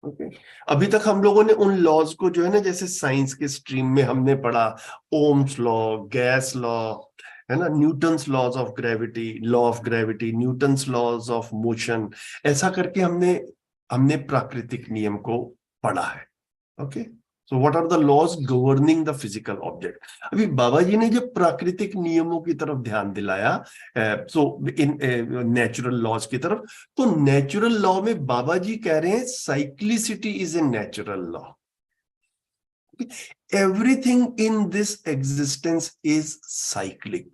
Okay. अभी तक हम लोगों ने उन लॉज को जो है ना, जैसे साइंस के स्ट्रीम में हमने पढ़ा ओम्स लॉ, गैस लॉ, है ना, Newton's laws of gravity, law of gravity, Newton's laws of motion, ऐसा करके हमने प्राकृतिक नियम को पढ़ा है. Okay. So what are the laws governing the physical object? अभी बाबा जी ने जब प्राकृतिक नियमों की तरफ ध्यान दिलाया, so in natural laws की तरफ, तो natural law में बाबा जी कह रहे हैं cyclicity is a natural law. Everything in this existence is cyclic.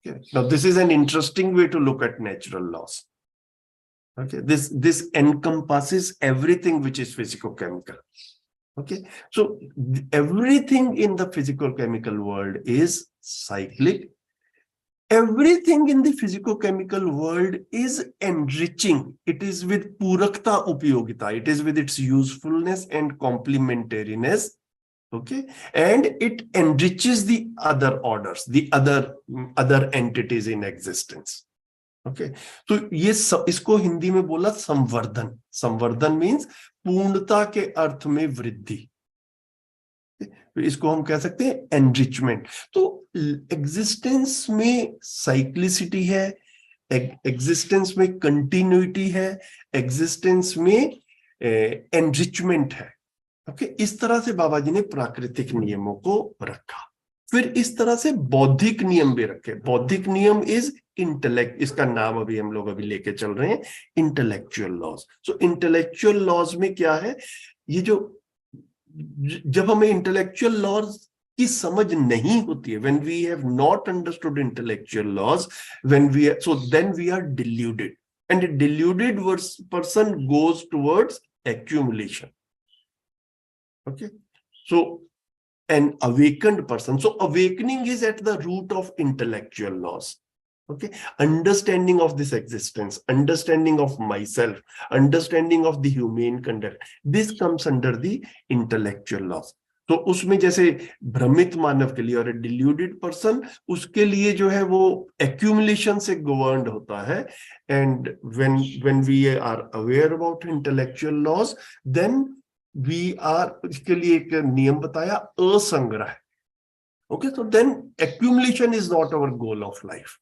Okay. Now this is an interesting way to look at natural laws. Okay, this encompasses everything which is physico-chemical. Okay, so everything in the physico-chemical world is cyclic. Everything in the physico-chemical world is enriching. It is with purakta upyogita. It is with its usefulness and complementariness. Okay, and it enriches the other orders, the other entities in existence. Okay. तो ये इसको हिंदी में बोला संवर्धन. संवर्धन means पूर्णता के अर्थ में वृद्धि. इसको हम कह सकते हैं एनरिचमेंट. तो एग्जिस्टेंस में साइक्लिसिटी है, एग्जिस्टेंस में कंटिन्यूटी है, एग्जिस्टेंस में एनरिचमेंट है. ओके. इस तरह से बाबा जी ने प्राकृतिक नियमों को रखा. फिर इस तरह से बौद्धिक नियम भी रखे. बौद्धिक नियम इज इंटेलेक्ट. इसका नाम अभी हम लोग लेके चल रहे हैं, इंटेलेक्चुअल लॉज. सो इंटेलेक्चुअल लॉज में क्या है, ये जो जब हमें इंटेलेक्चुअल लॉज की समझ नहीं होती है, when we have not understood intellectual laws, then we are deluded, and a deluded person goes towards accumulation. Okay, so an awakened person. So awakening is at the root of intellectual laws. Okay, understanding of this existence, understanding of myself, understanding of the humane conduct, this comes under the intellectual laws. तो उसमें जैसे भ्रमित मानव के लिए और deluded person, उसके लिए जो है वो accumulation से governed होता है. And when we are aware about intellectual laws, then we are, इसके लिए एक नियम बताया, असंग्रह. Okay, so then accumulation is not our goal of life.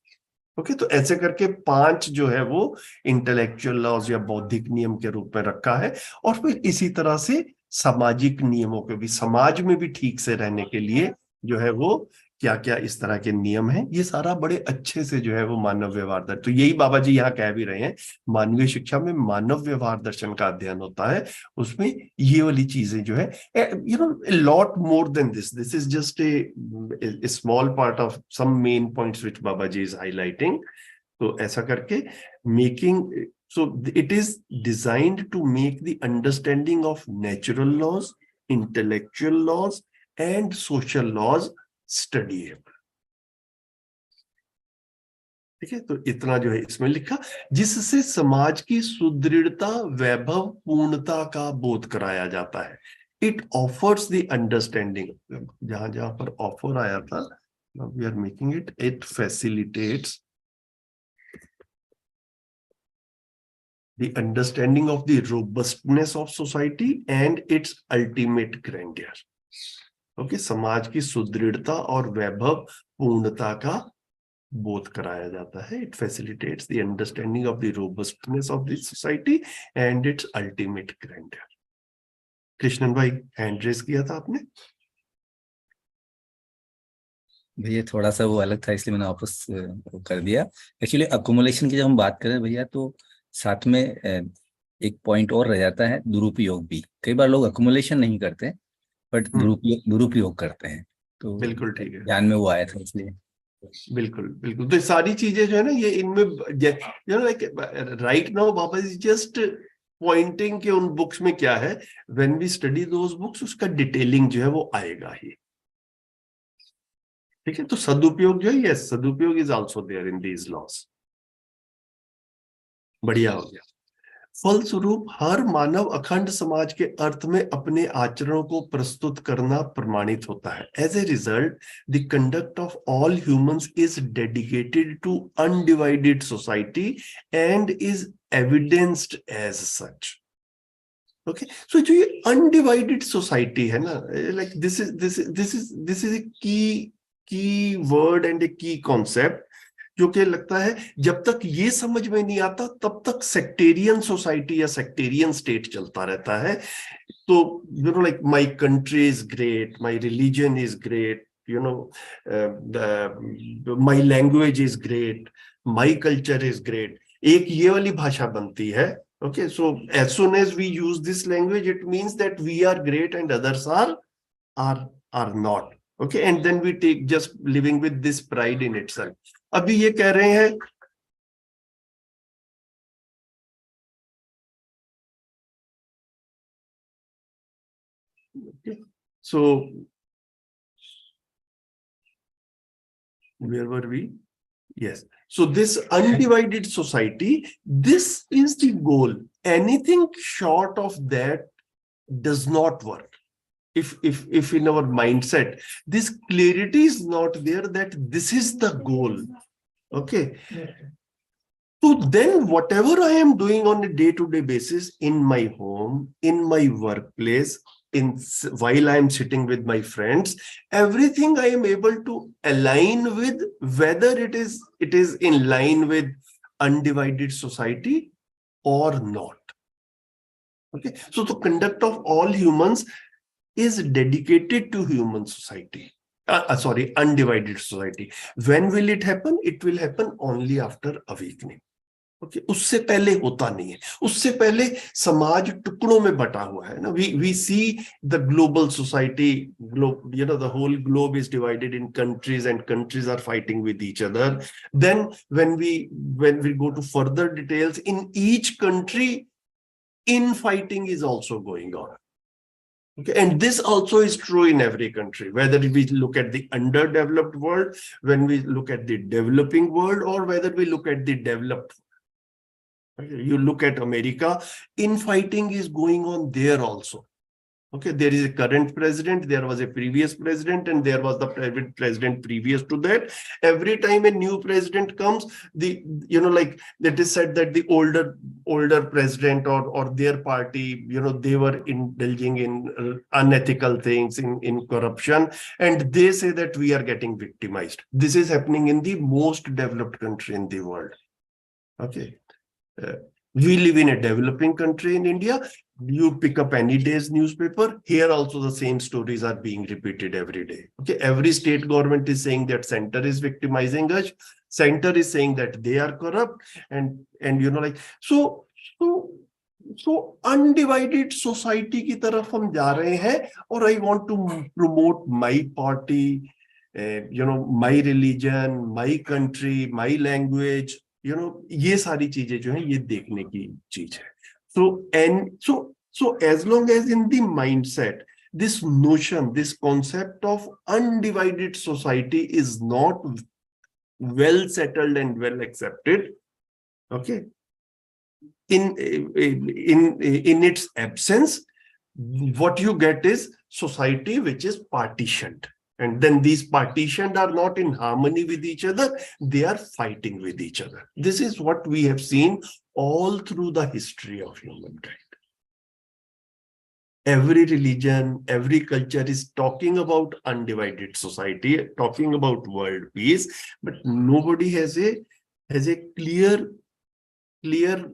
Okay तो ऐसे करके 5 जो है वो इंटेलेक्चुअल लॉज या बौद्धिक नियम के रूप में रखा है. और फिर इसी तरह से सामाजिक नियमों के भी, समाज में भी ठीक से रहने के लिए जो है वो क्या क्या इस तरह के नियम हैं, ये सारा बड़े अच्छे से जो है वो मानव व्यवहार दर्शन. तो यही बाबा जी यहाँ कह भी रहे हैं, मानवीय शिक्षा में मानव व्यवहार दर्शन का अध्ययन होता है. उसमें ये वाली चीजें जो है, you know, a lot more than this. This is just a small part of some main points which Baba ji is highlighting. तो ऐसा करके making, so it is designed to make the understanding of natural laws, intellectual laws and social laws studyable. ठीक है, तो इतना जो है इसमें लिखा, जिससे समाज की सुदृढ़ता, वैभव, पूर्णता का बोध कराया जाता है. इट ऑफर्स द अंडरस्टैंडिंग, जहां जहां पर ऑफर आया था, we are making it, it facilitates the understanding of the robustness of society and its ultimate grandeur. Okay, समाज की सुदृढ़ता और वैभव, पूर्णता का बोध कराया जाता है. It facilitates the understanding of the robustness of the society and its ultimate grandeur. Krishnan भाई हैंड रेज किया था आपने. भैया थोड़ा सा वो अलग था इसलिए मैंने वापस कर दिया. एक्चुअली अकोमोलेशन की जब हम बात करें भैया, तो साथ में एक पॉइंट और रह जाता है, दुरुपयोग भी. कई बार लोग अकोमोलेशन नहीं करते बट दुरुपयोग करते हैं. तो बिल्कुल ठीक है, ध्यान में वो आया था इसलिए. बिल्कुल बिल्कुल. तो सारी चीजें जो है ना ये इनमें, you know, like right now Baba is just pointing के उन बुक्स में क्या है. When we study those books, उसका डिटेलिंग जो है वो आएगा ही. ठीक है, तो सदुपयोग जो है, यस, सदुपयोग is also there in these laws. बढ़िया हो गया. फलस्वरूप हर मानव अखंड समाज के अर्थ में अपने आचरणों को प्रस्तुत करना प्रमाणित होता है. As a result, the conduct of all humans is dedicated to undivided society and is evidenced as such. Okay, so जो ये अनडिवाइडेड सोसाइटी है ना, लाइक दिस इज ए की वर्ड एंड ए की कॉन्सेप्ट, जो कि लगता है जब तक ये समझ में नहीं आता तब तक सेक्टेरियन सोसाइटी या सेक्टेरियन स्टेट चलता रहता है. तो you know, like my country is great, my religion is great, you know, my language is great, my culture is great. एक ये वाली भाषा बनती है. Okay, so as soon as we use this language, it means that we are great and others are not. Okay, and then we take just living with this pride in itself. अभी ये कह रहे हैं, okay, so where were we? Yes, so this undivided society, this is the goal. Anything short of that does not work. If in our mindset this clarity is not there that this is the goal, okay, so then whatever I am doing on a day-to-day basis, in my home, in my workplace, while I am sitting with my friends, everything I am able to align with, whether it is in line with undivided society or not. Okay, so the conduct of all humans is dedicated to human society, undivided society. When will it happen? It will happen only after awakening. Okay, उससे पहले होता नहीं है. उससे पहले समाज टुकड़ों में बटा हुआ है ना. We see the global society, you know, the whole globe is divided in countries and countries are fighting with each other. Then when we go to further details, in each country infighting is also going on. Okay, and this also is true in every country, whether we look at the underdeveloped world, when we look at the developing world, or whether we look at the developed. Okay, you look at America, infighting is going on there also. Okay, there is a current president, there was a previous president, and there was the president previous to that. Every time a new president comes, like that is said that the older president or their party, they were indulging in unethical things, in corruption, and they say that we are getting victimized. This is happening in the most developed country in the world. Okay. We live in a developing country in India. You pick up any day's newspaper, here also the same stories are being repeated every day. Okay, every state government is saying that center is victimizing us, center is saying that they are corrupt, and so undivided society की तरफ हम जा रहे हैं. Or I want to promote my party, my religion, my country, my language. ये सारी चीजें जो है ये देखने की चीज है. So as long as in the mindset, this notion, this concept of undivided society is not well settled and well accepted, okay, in its absence, what you get is society which is partitioned. And then these partitions are not in harmony with each other, they are fighting with each other. This is what we have seen all through the history of humankind. Every religion, every culture is talking about undivided society, talking about world peace, but nobody has a clear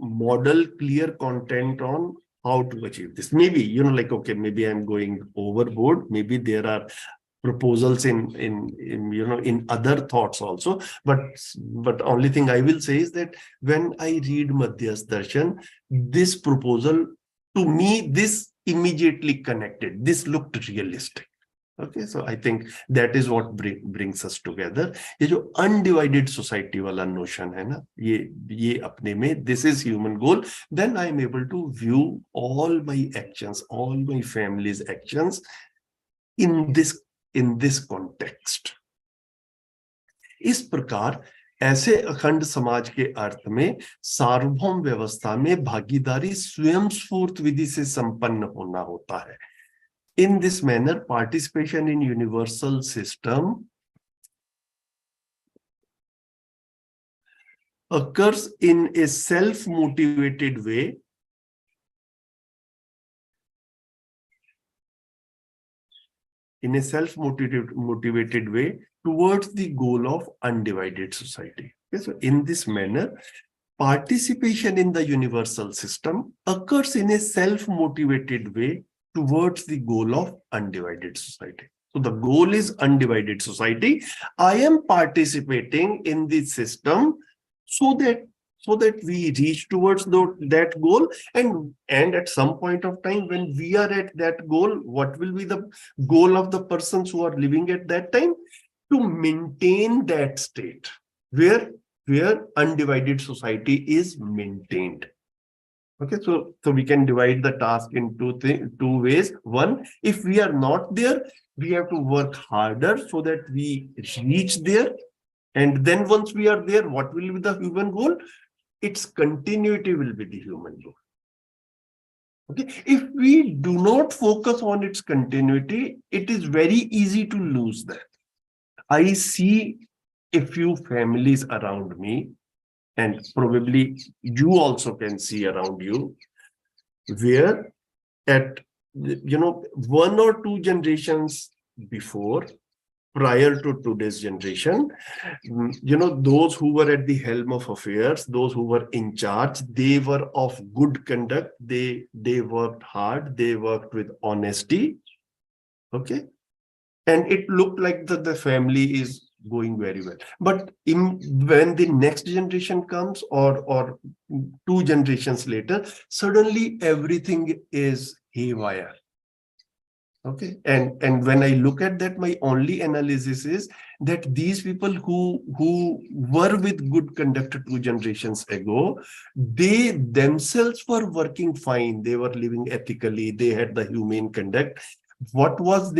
model, clear content on how to achieve this. Maybe, okay, maybe I'm going overboard, maybe there are proposals in other thoughts also, but only thing I will say is that when I read Madhyas Darshan, this proposal, to me, this immediately connected, this looked realistic. Okay, so I think that is what brings us together. ये जो undivided society वाला notion है ना, ये अपने में, this is human goal, then I am able to view all my actions, all my family's actions in this context. इस प्रकार ऐसे अखंड समाज के अर्थ में सार्वभौम व्यवस्था में भागीदारी स्वयं स्फूर्त विधि से संपन्न होना होता है. In this manner, participation in universal system occurs in a self-motivated way towards the goal of undivided society. Okay, so in this manner, participation in the universal system occurs in a self-motivated way towards the goal of undivided society. So the goal is undivided society. I am participating in the system so that we reach towards that goal, and at some point of time when we are at that goal, what will be the goal of the persons who are living at that time? To maintain that state where undivided society is maintained. Okay, so we can divide the task into two ways. One, if we are not there, we have to work harder so that we reach there. And then once we are there, what will be the human goal? Its continuity will be the human goal. Okay, if we do not focus on its continuity, it is very easy to lose that. I see a few families around me, and probably you also can see around you, where at one or two generations before, prior to today's generation, those who were at the helm of affairs, those who were in charge, they were of good conduct, they worked hard, they worked with honesty. Okay, and it looked like the family is going very well. But when the next generation comes, or two generations later, suddenly everything is haywire. Okay, and when I look at that, my only analysis is that these people who were with good conduct 2 generations ago, they themselves were working fine. They were living ethically. They had the humane conduct. What was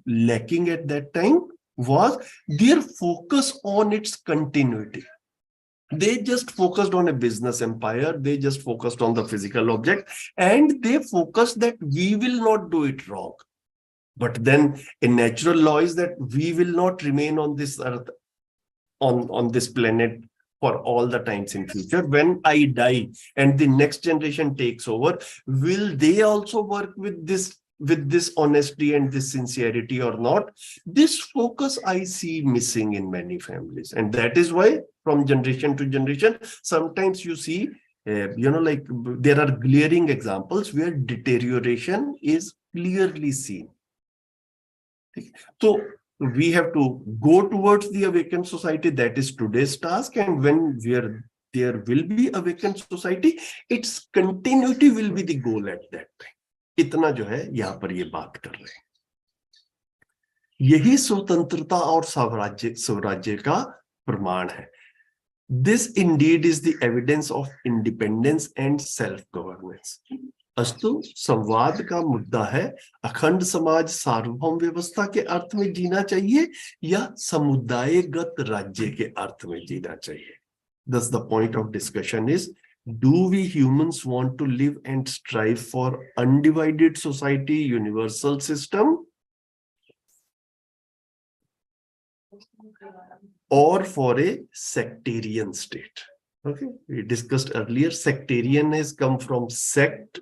lacking at that time was their focus on its continuity. They just focused on a business empire. They just focused on the physical object, and they focused that we will not do it wrong. But then a natural law is that we will not remain on this earth, on this planet for all the times in future. When I die and the next generation takes over, will they also work with this honesty and this sincerity or not? This focus I see missing in many families. And that is why from generation to generation, sometimes you see, like there are glaring examples where deterioration is clearly seen. So we have to go towards the awakened society. That is today's task. And when there will be awakened society, its continuity will be the goal at that time. इतना जो है यहाँ पर ये बात कर रहे हैं, यही स्वतंत्रता और स्वराज्य का प्रमाण है. This indeed is the evidence of independence and self-governance. अस्तु संवाद का मुद्दा है, अखंड समाज सार्वभौम व्यवस्था के अर्थ में जीना चाहिए या समुदायगत राज्य के अर्थ में जीना चाहिए. Thus the point of discussion is, do we humans want to live and strive for undivided society, universal system, or for a sectarian state? Okay, we discussed earlier, sectarian has come from sect.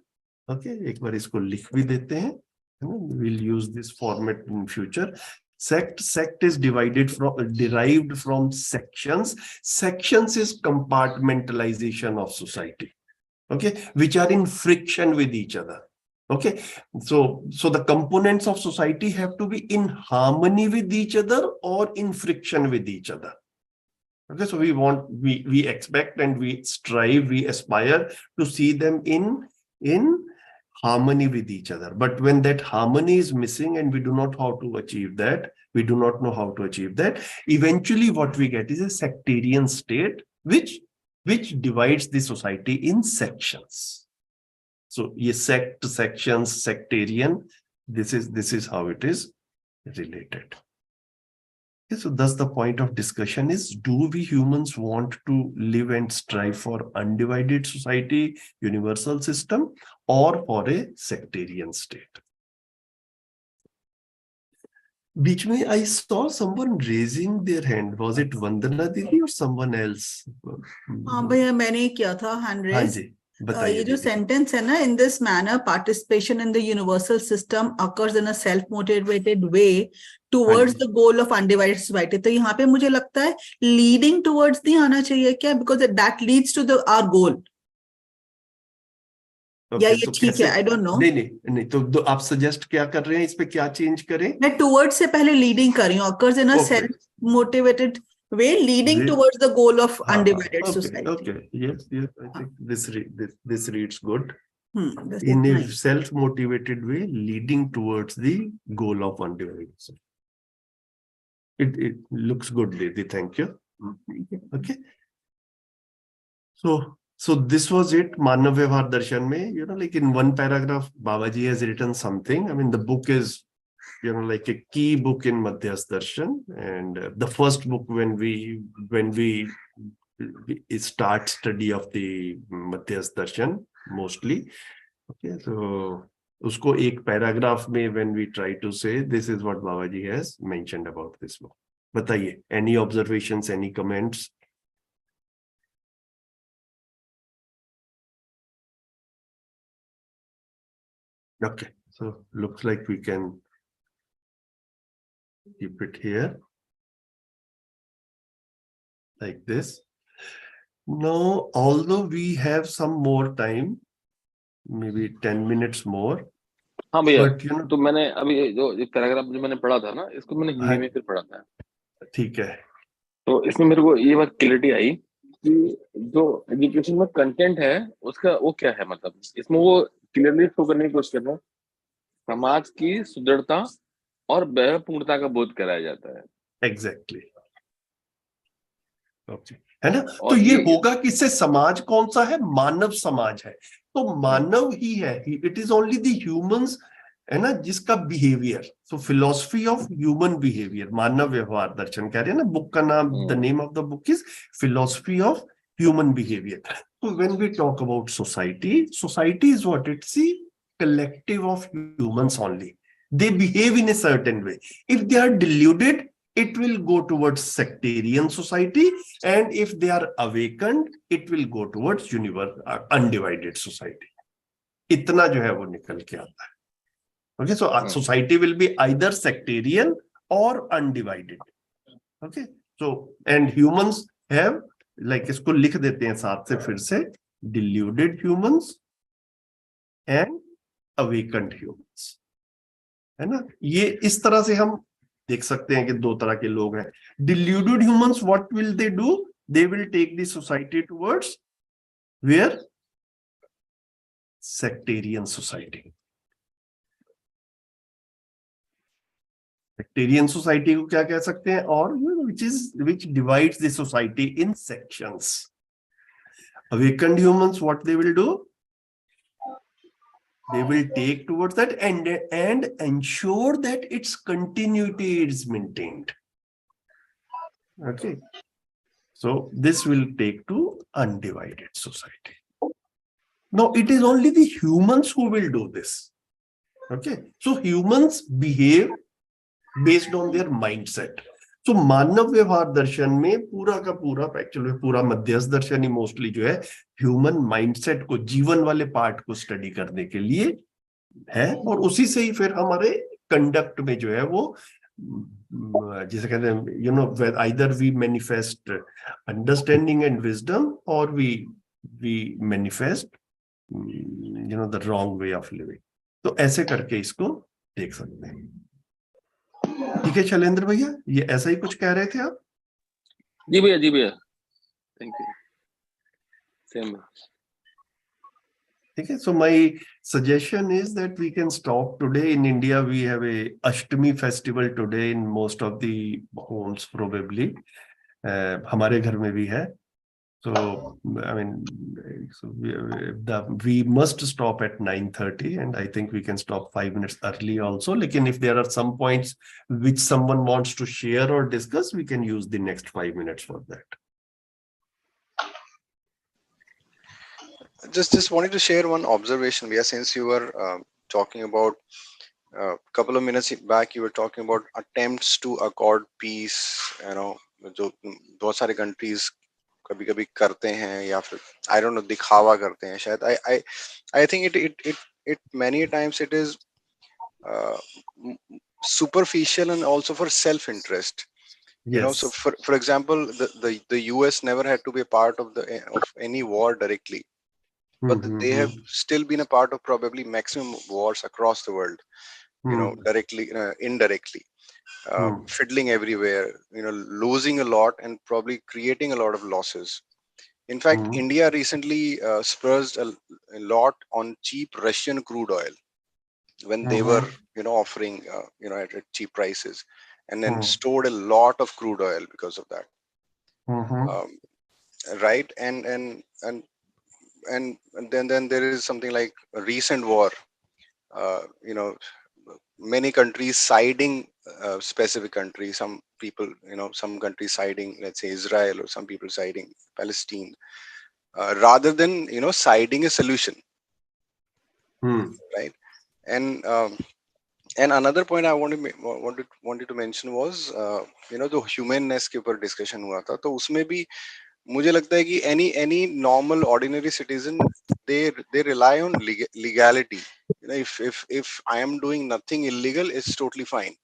Okay, एक बार इसको लिख भी देते हैं. We'll use this format in future. Sect is derived from sections. Sections is compartmentalization of society, okay, which are in friction with each other. Okay, so the components of society have to be in harmony with each other or in friction with each other. Okay, so we expect and we strive, we aspire to see them in harmony with each other. But when that harmony is missing and we do not know how to achieve that, eventually what we get is a sectarian state which divides the society in sections. So ye sect, sections, sectarian, this is how it is related. Okay, so thus the point of discussion is, do we humans want to live and strive for undivided society, universal system, or for a sectarian state? बीच में I saw someone raising their hand. Was it Vandana Didi or someone else? हाँ भैया, मैंने ही किया था hand raise. हाँ जी, बताइए. ये जो sentence है ना, in this manner participation in the universal system occurs in a self-motivated way towards the goal of undivided society. तो यहाँ पे मुझे लगता है leading towards नहीं आना चाहिए क्या, because that leads to our goal. या ये ठीक है, I don't know. नहीं, तो आप suggest क्या कर रहे हैं, इस पे क्या change करें? मैं towards से पहले leading कर रही हूँ, occurs in a self-motivated way leading towards the goal of undivided society. Okay, yes, I think this reads good. In a self-motivated way, leading towards the goal of undivided society. It looks good, Lady. Thank you. Okay. So this was it. Manav Vyavahar Darshan mein, like in one paragraph, Babaji has written something. I mean, the book is, like a key book in Madhyas Darshan, and the first book when we start study of the Madhyas Darshan mostly. Okay, so usko ek paragraph mein when we try to say, this is what Babaji has mentioned about this book. Bataiye, any observations, any comments? Okay, so looks like we can keep it here like this. Now, although we have some more time, maybe 10 minutes more. हाँ भैया, तो मैंने अभी जो paragraph जो मैंने पढ़ा था ना, इसको मैंने हिंदी में फिर पढ़ा था. ठीक है. तो इसमें मेरे को ये बात क्लैरिटी आई कि जो एजुकेशन में कंटेंट है उसका वो क्या है, मतलब इसमें वो क्लियरली शो करने की कोशिश करना समाज की सुदृढ़ता और वैभवपूर्णता का बोध कराया जाता है। एग्जैक्टली ओके, है ना। तो और ये होगा किससे? समाज कौन सा है? मानव समाज है। तो मानव ही है, it is only the humans, है ना, जिसका behaviour. So philosophy of human behaviour, मानव व्यवहार दर्शन कह रहे हैं ना बुक का नाम। The name of the book is philosophy of human behaviour. तो when we talk about society, society is what? It's the collective of humans only. They behave in a certain way. If they are deluded, it will go towards sectarian society, and if they are awakened, it will go towards undivided society. इतना जो है वो निकल के आता है। Okay, so society will be either sectarian or undivided. Okay, so and humans have, like इसको लिख देते हैं साथ से फिर से, deluded humans and awakened humans, है ना। ये इस तरह से हम देख सकते हैं कि दो तरह के लोग हैं। deluded humans, what will they do? They will take the society towards where? Sectarian society. Sectarian society को क्या कह सकते हैं? और which divides the society in sections. Awakened humans, what they will do? They will take towards that and ensure that its continuity is maintained. Okay, so this will take to undivided society. Now it is only the humans who will do this. Okay, so humans behave based on their mindset. So मानव व्यवहार दर्शन में पूरा का पूरा, actually पूरा मध्यस्थ दर्शन ही mostly जो है ह्यूमन माइंडसेट को, जीवन वाले पार्ट को स्टडी करने के लिए है, और उसी से ही फिर हमारे कंडक्ट में जो है वो, जिसे कहते हैं, you know, either we manifest understanding and wisdom और we manifest, you know, the wrong way of living. तो ऐसे करके इसको देख सकते हैं। ठीक है शैलेंद्र भैया, ये ऐसा ही कुछ कह रहे थे आप? जी भैया, जी भैया, थैंक यू। सेम। ठीक है, so my suggestion is that we can stop today. In India we have a Ashtami festival today in most of the homes probably. हमारे घर में भी है। So I mean, so we must stop at 9:30, and I think we can stop 5 minutes early also. Lekin if there are some points which someone wants to share or discuss, we can use the next 5 minutes for that. Just wanted to share one observation. Yeah, since you were talking about a couple of minutes back, you were talking about attempts to accord peace. You know, जो बहुत सारे countries कभी-कभी करते हैं, या फिर I don't know, दिखावा करते हैं शायद. I think it many times it is superficial and also for self-interest. Yes. You know, so for example, the US never had to be a part of any war directly. But they have still been a part of probably maximum wars across the world, you know, directly, indirectly, fiddling everywhere, you know, losing a lot and probably creating a lot of losses. In fact, India recently spurged a lot on cheap Russian crude oil when they were, you know, offering, you know, at cheap prices, and then stored a lot of crude oil because of that. Right. And then there is something like a recent war, you know, many countries siding specific countries, some people, you know, some countries siding, let's say Israel, or some people siding Palestine, rather than, you know, siding a solution. Right. And another point I wanted to mention was, you know, the humanness के ऊपर discussion हुआ था, तो उसमें भी मुझे लगता है कि any normal ordinary citizen, they rely on legality. You know, if I am doing nothing illegal, it's totally fine.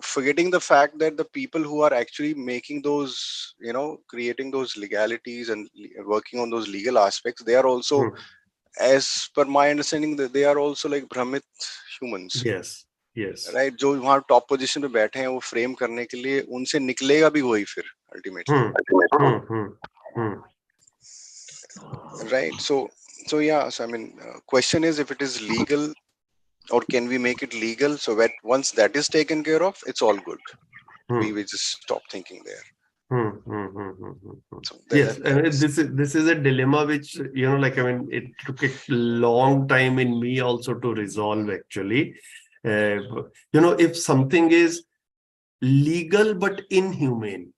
Forgetting the fact that the people who are actually making those, you know, creating those legalities and working on those legal aspects, they are also, as per my understanding, that they are also like Brahmit humans. Yes. Yes. Right. जो वहाँ top position पे बैठे हैं, वो frame करने के लिए उनसे निकलेगा भी वही फिर ultimately. Right. So yeah. So I mean, question is, if it is legal, Or can we make it legal so that once that is taken care of, it's all good? We will just stop thinking there. So yes, I mean, this is a dilemma which, you know, like, I mean, it took a long time in me also to resolve, actually. You know, if something is legal but inhumane,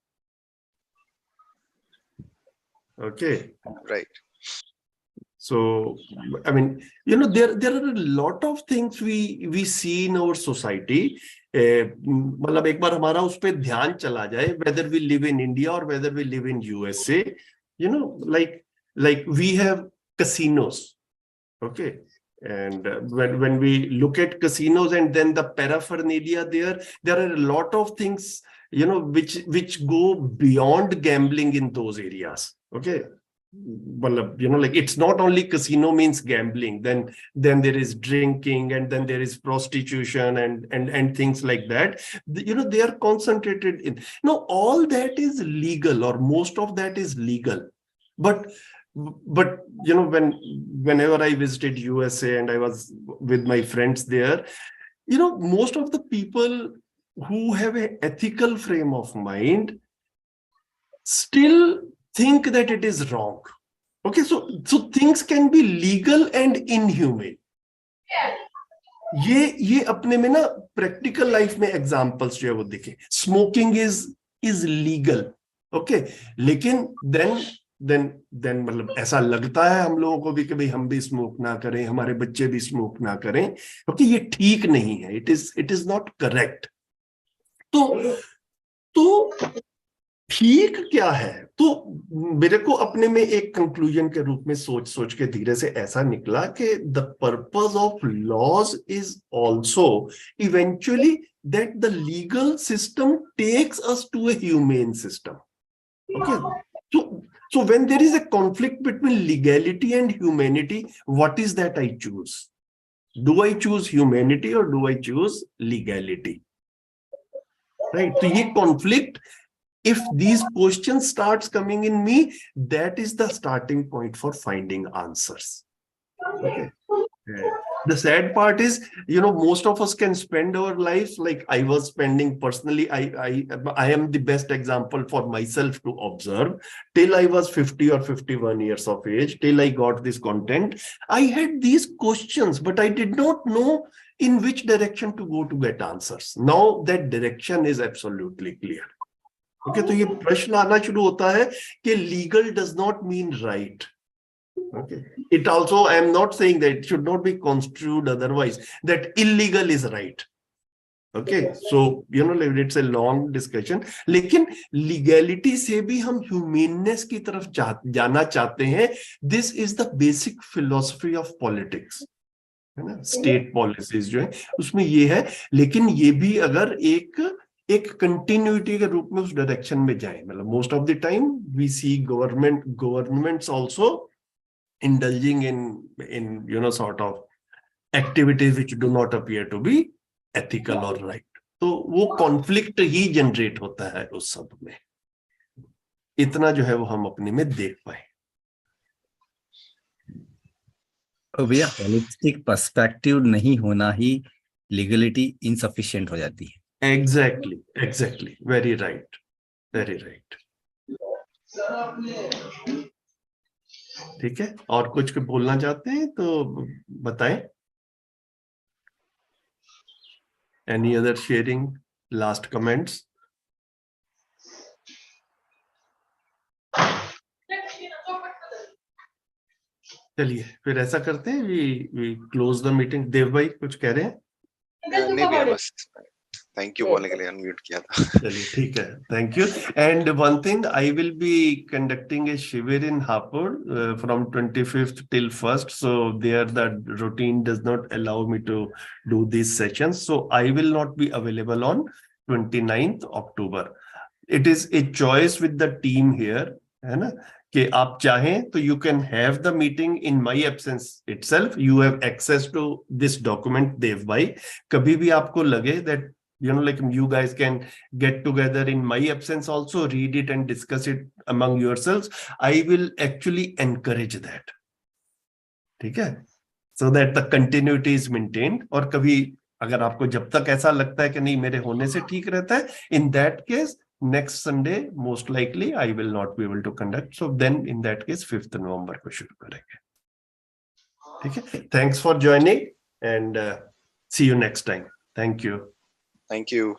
okay, right. So I mean, you know, there are a lot of things we see in our society. मतलब एक बार हमारा उस पे ध्यान चला जाए, whether we live in India or whether we live in USA, you know, like we have casinos, okay, and when we look at casinos and then the paraphernalia there are a lot of things, you know, which go beyond gambling in those areas, okay. Well, you know, like, it's not only casino means gambling, then there is drinking, and then there is prostitution and things like that. You know, they are concentrated in, no, all that is legal, or most of that is legal, but you know, whenever I visited USA and I was with my friends there, you know, most of the people who have an ethical frame of mind still think that it is wrong. Okay, so things can be legal and inhumane. ये अपने में ना practical life में examples जो है वो दिखे. Smoking is legal, okay, लेकिन then मतलब ऐसा लगता है हम लोगों को भी कि भाई हम भी स्मोक ना करें, हमारे बच्चे भी स्मोक ना करें, क्योंकि ये ठीक नहीं है, it is not correct. तो ठीक क्या है? तो मेरे को अपने में एक कंक्लूजन के रूप में सोच के धीरे से ऐसा निकला कि the purpose of laws is also eventually that the legal system takes us to a humane system. Okay, so when there is a conflict between legality and humanity, what is that I choose? Do I choose humanity or do I choose legality? Right? So ये conflict, if these questions starts coming in me, that is the starting point for finding answers. Okay. The sad part is, you know, most of us can spend our lives like I was spending personally. I am the best example for myself to observe. Till I was 50 or 51 years of age, till I got this content, I had these questions, but I did not know in which direction to go to get answers. Now that direction is absolutely clear. Okay, तो ये प्रश्न आना शुरू होता है कि legal does not mean right. Okay, it also, I am not saying that it should not be construed otherwise, that illegal is right. Okay, so you know, it's a long discussion. लेकिन legality से भी हम humaneness की तरफ जाना चाहते हैं. This is the basic philosophy of politics. है ना, state policies जो है उसमें ये है, लेकिन ये भी अगर एक कंटिन्यूटी के रूप में उस डायरेक्शन में जाए. मतलब most of the time we see governments also indulging in you know sort of activities which do not appear to be ethical or right. तो वो कॉन्फ्लिक्ट ही जनरेट होता है उस सब में. इतना जो है वो हम अपने में देख पाए. भैया होलिस्टिक पर्सपेक्टिव नहीं होना ही लीगलिटी इनसफिशिएंट हो जाती है. Exactly. Very right. ठीक है, और कुछ बोलना चाहते हैं तो बताएं. Any other sharing, last comments? चलिए फिर ऐसा करते हैं, we close the meeting. देव भाई कुछ कह रहे हैं? नहीं भैया, बस थैंक यू बोलने के लिए अनम्यूट किया था. चलिए ठीक है, thank you. And one thing, I will be conducting a शिविर in Hapur from 25th till 1st. So there the routine does not allow me to do these sessions. So I will not be available on 29th October. It is a choice with the team here, है ना, कि आप चाहें तो you can have the meeting in my absence itself. You have access to this document, देव भाई. कभी भी आपको लगे that you know, like you guys can get together in my absence also, read it and discuss it among yourselves. I will actually encourage that. ठीक है? so that the continuity is maintained. और कभी अगर आपको जब तक ऐसा लगता है कि नहीं मेरे होने से ठीक रहता है, in that case next Sunday most likely I will not be able to conduct. So then in that case 5th November को शुरू करेंगे. ठीक है, thanks for joining and see you next time. Thank you. Thank you.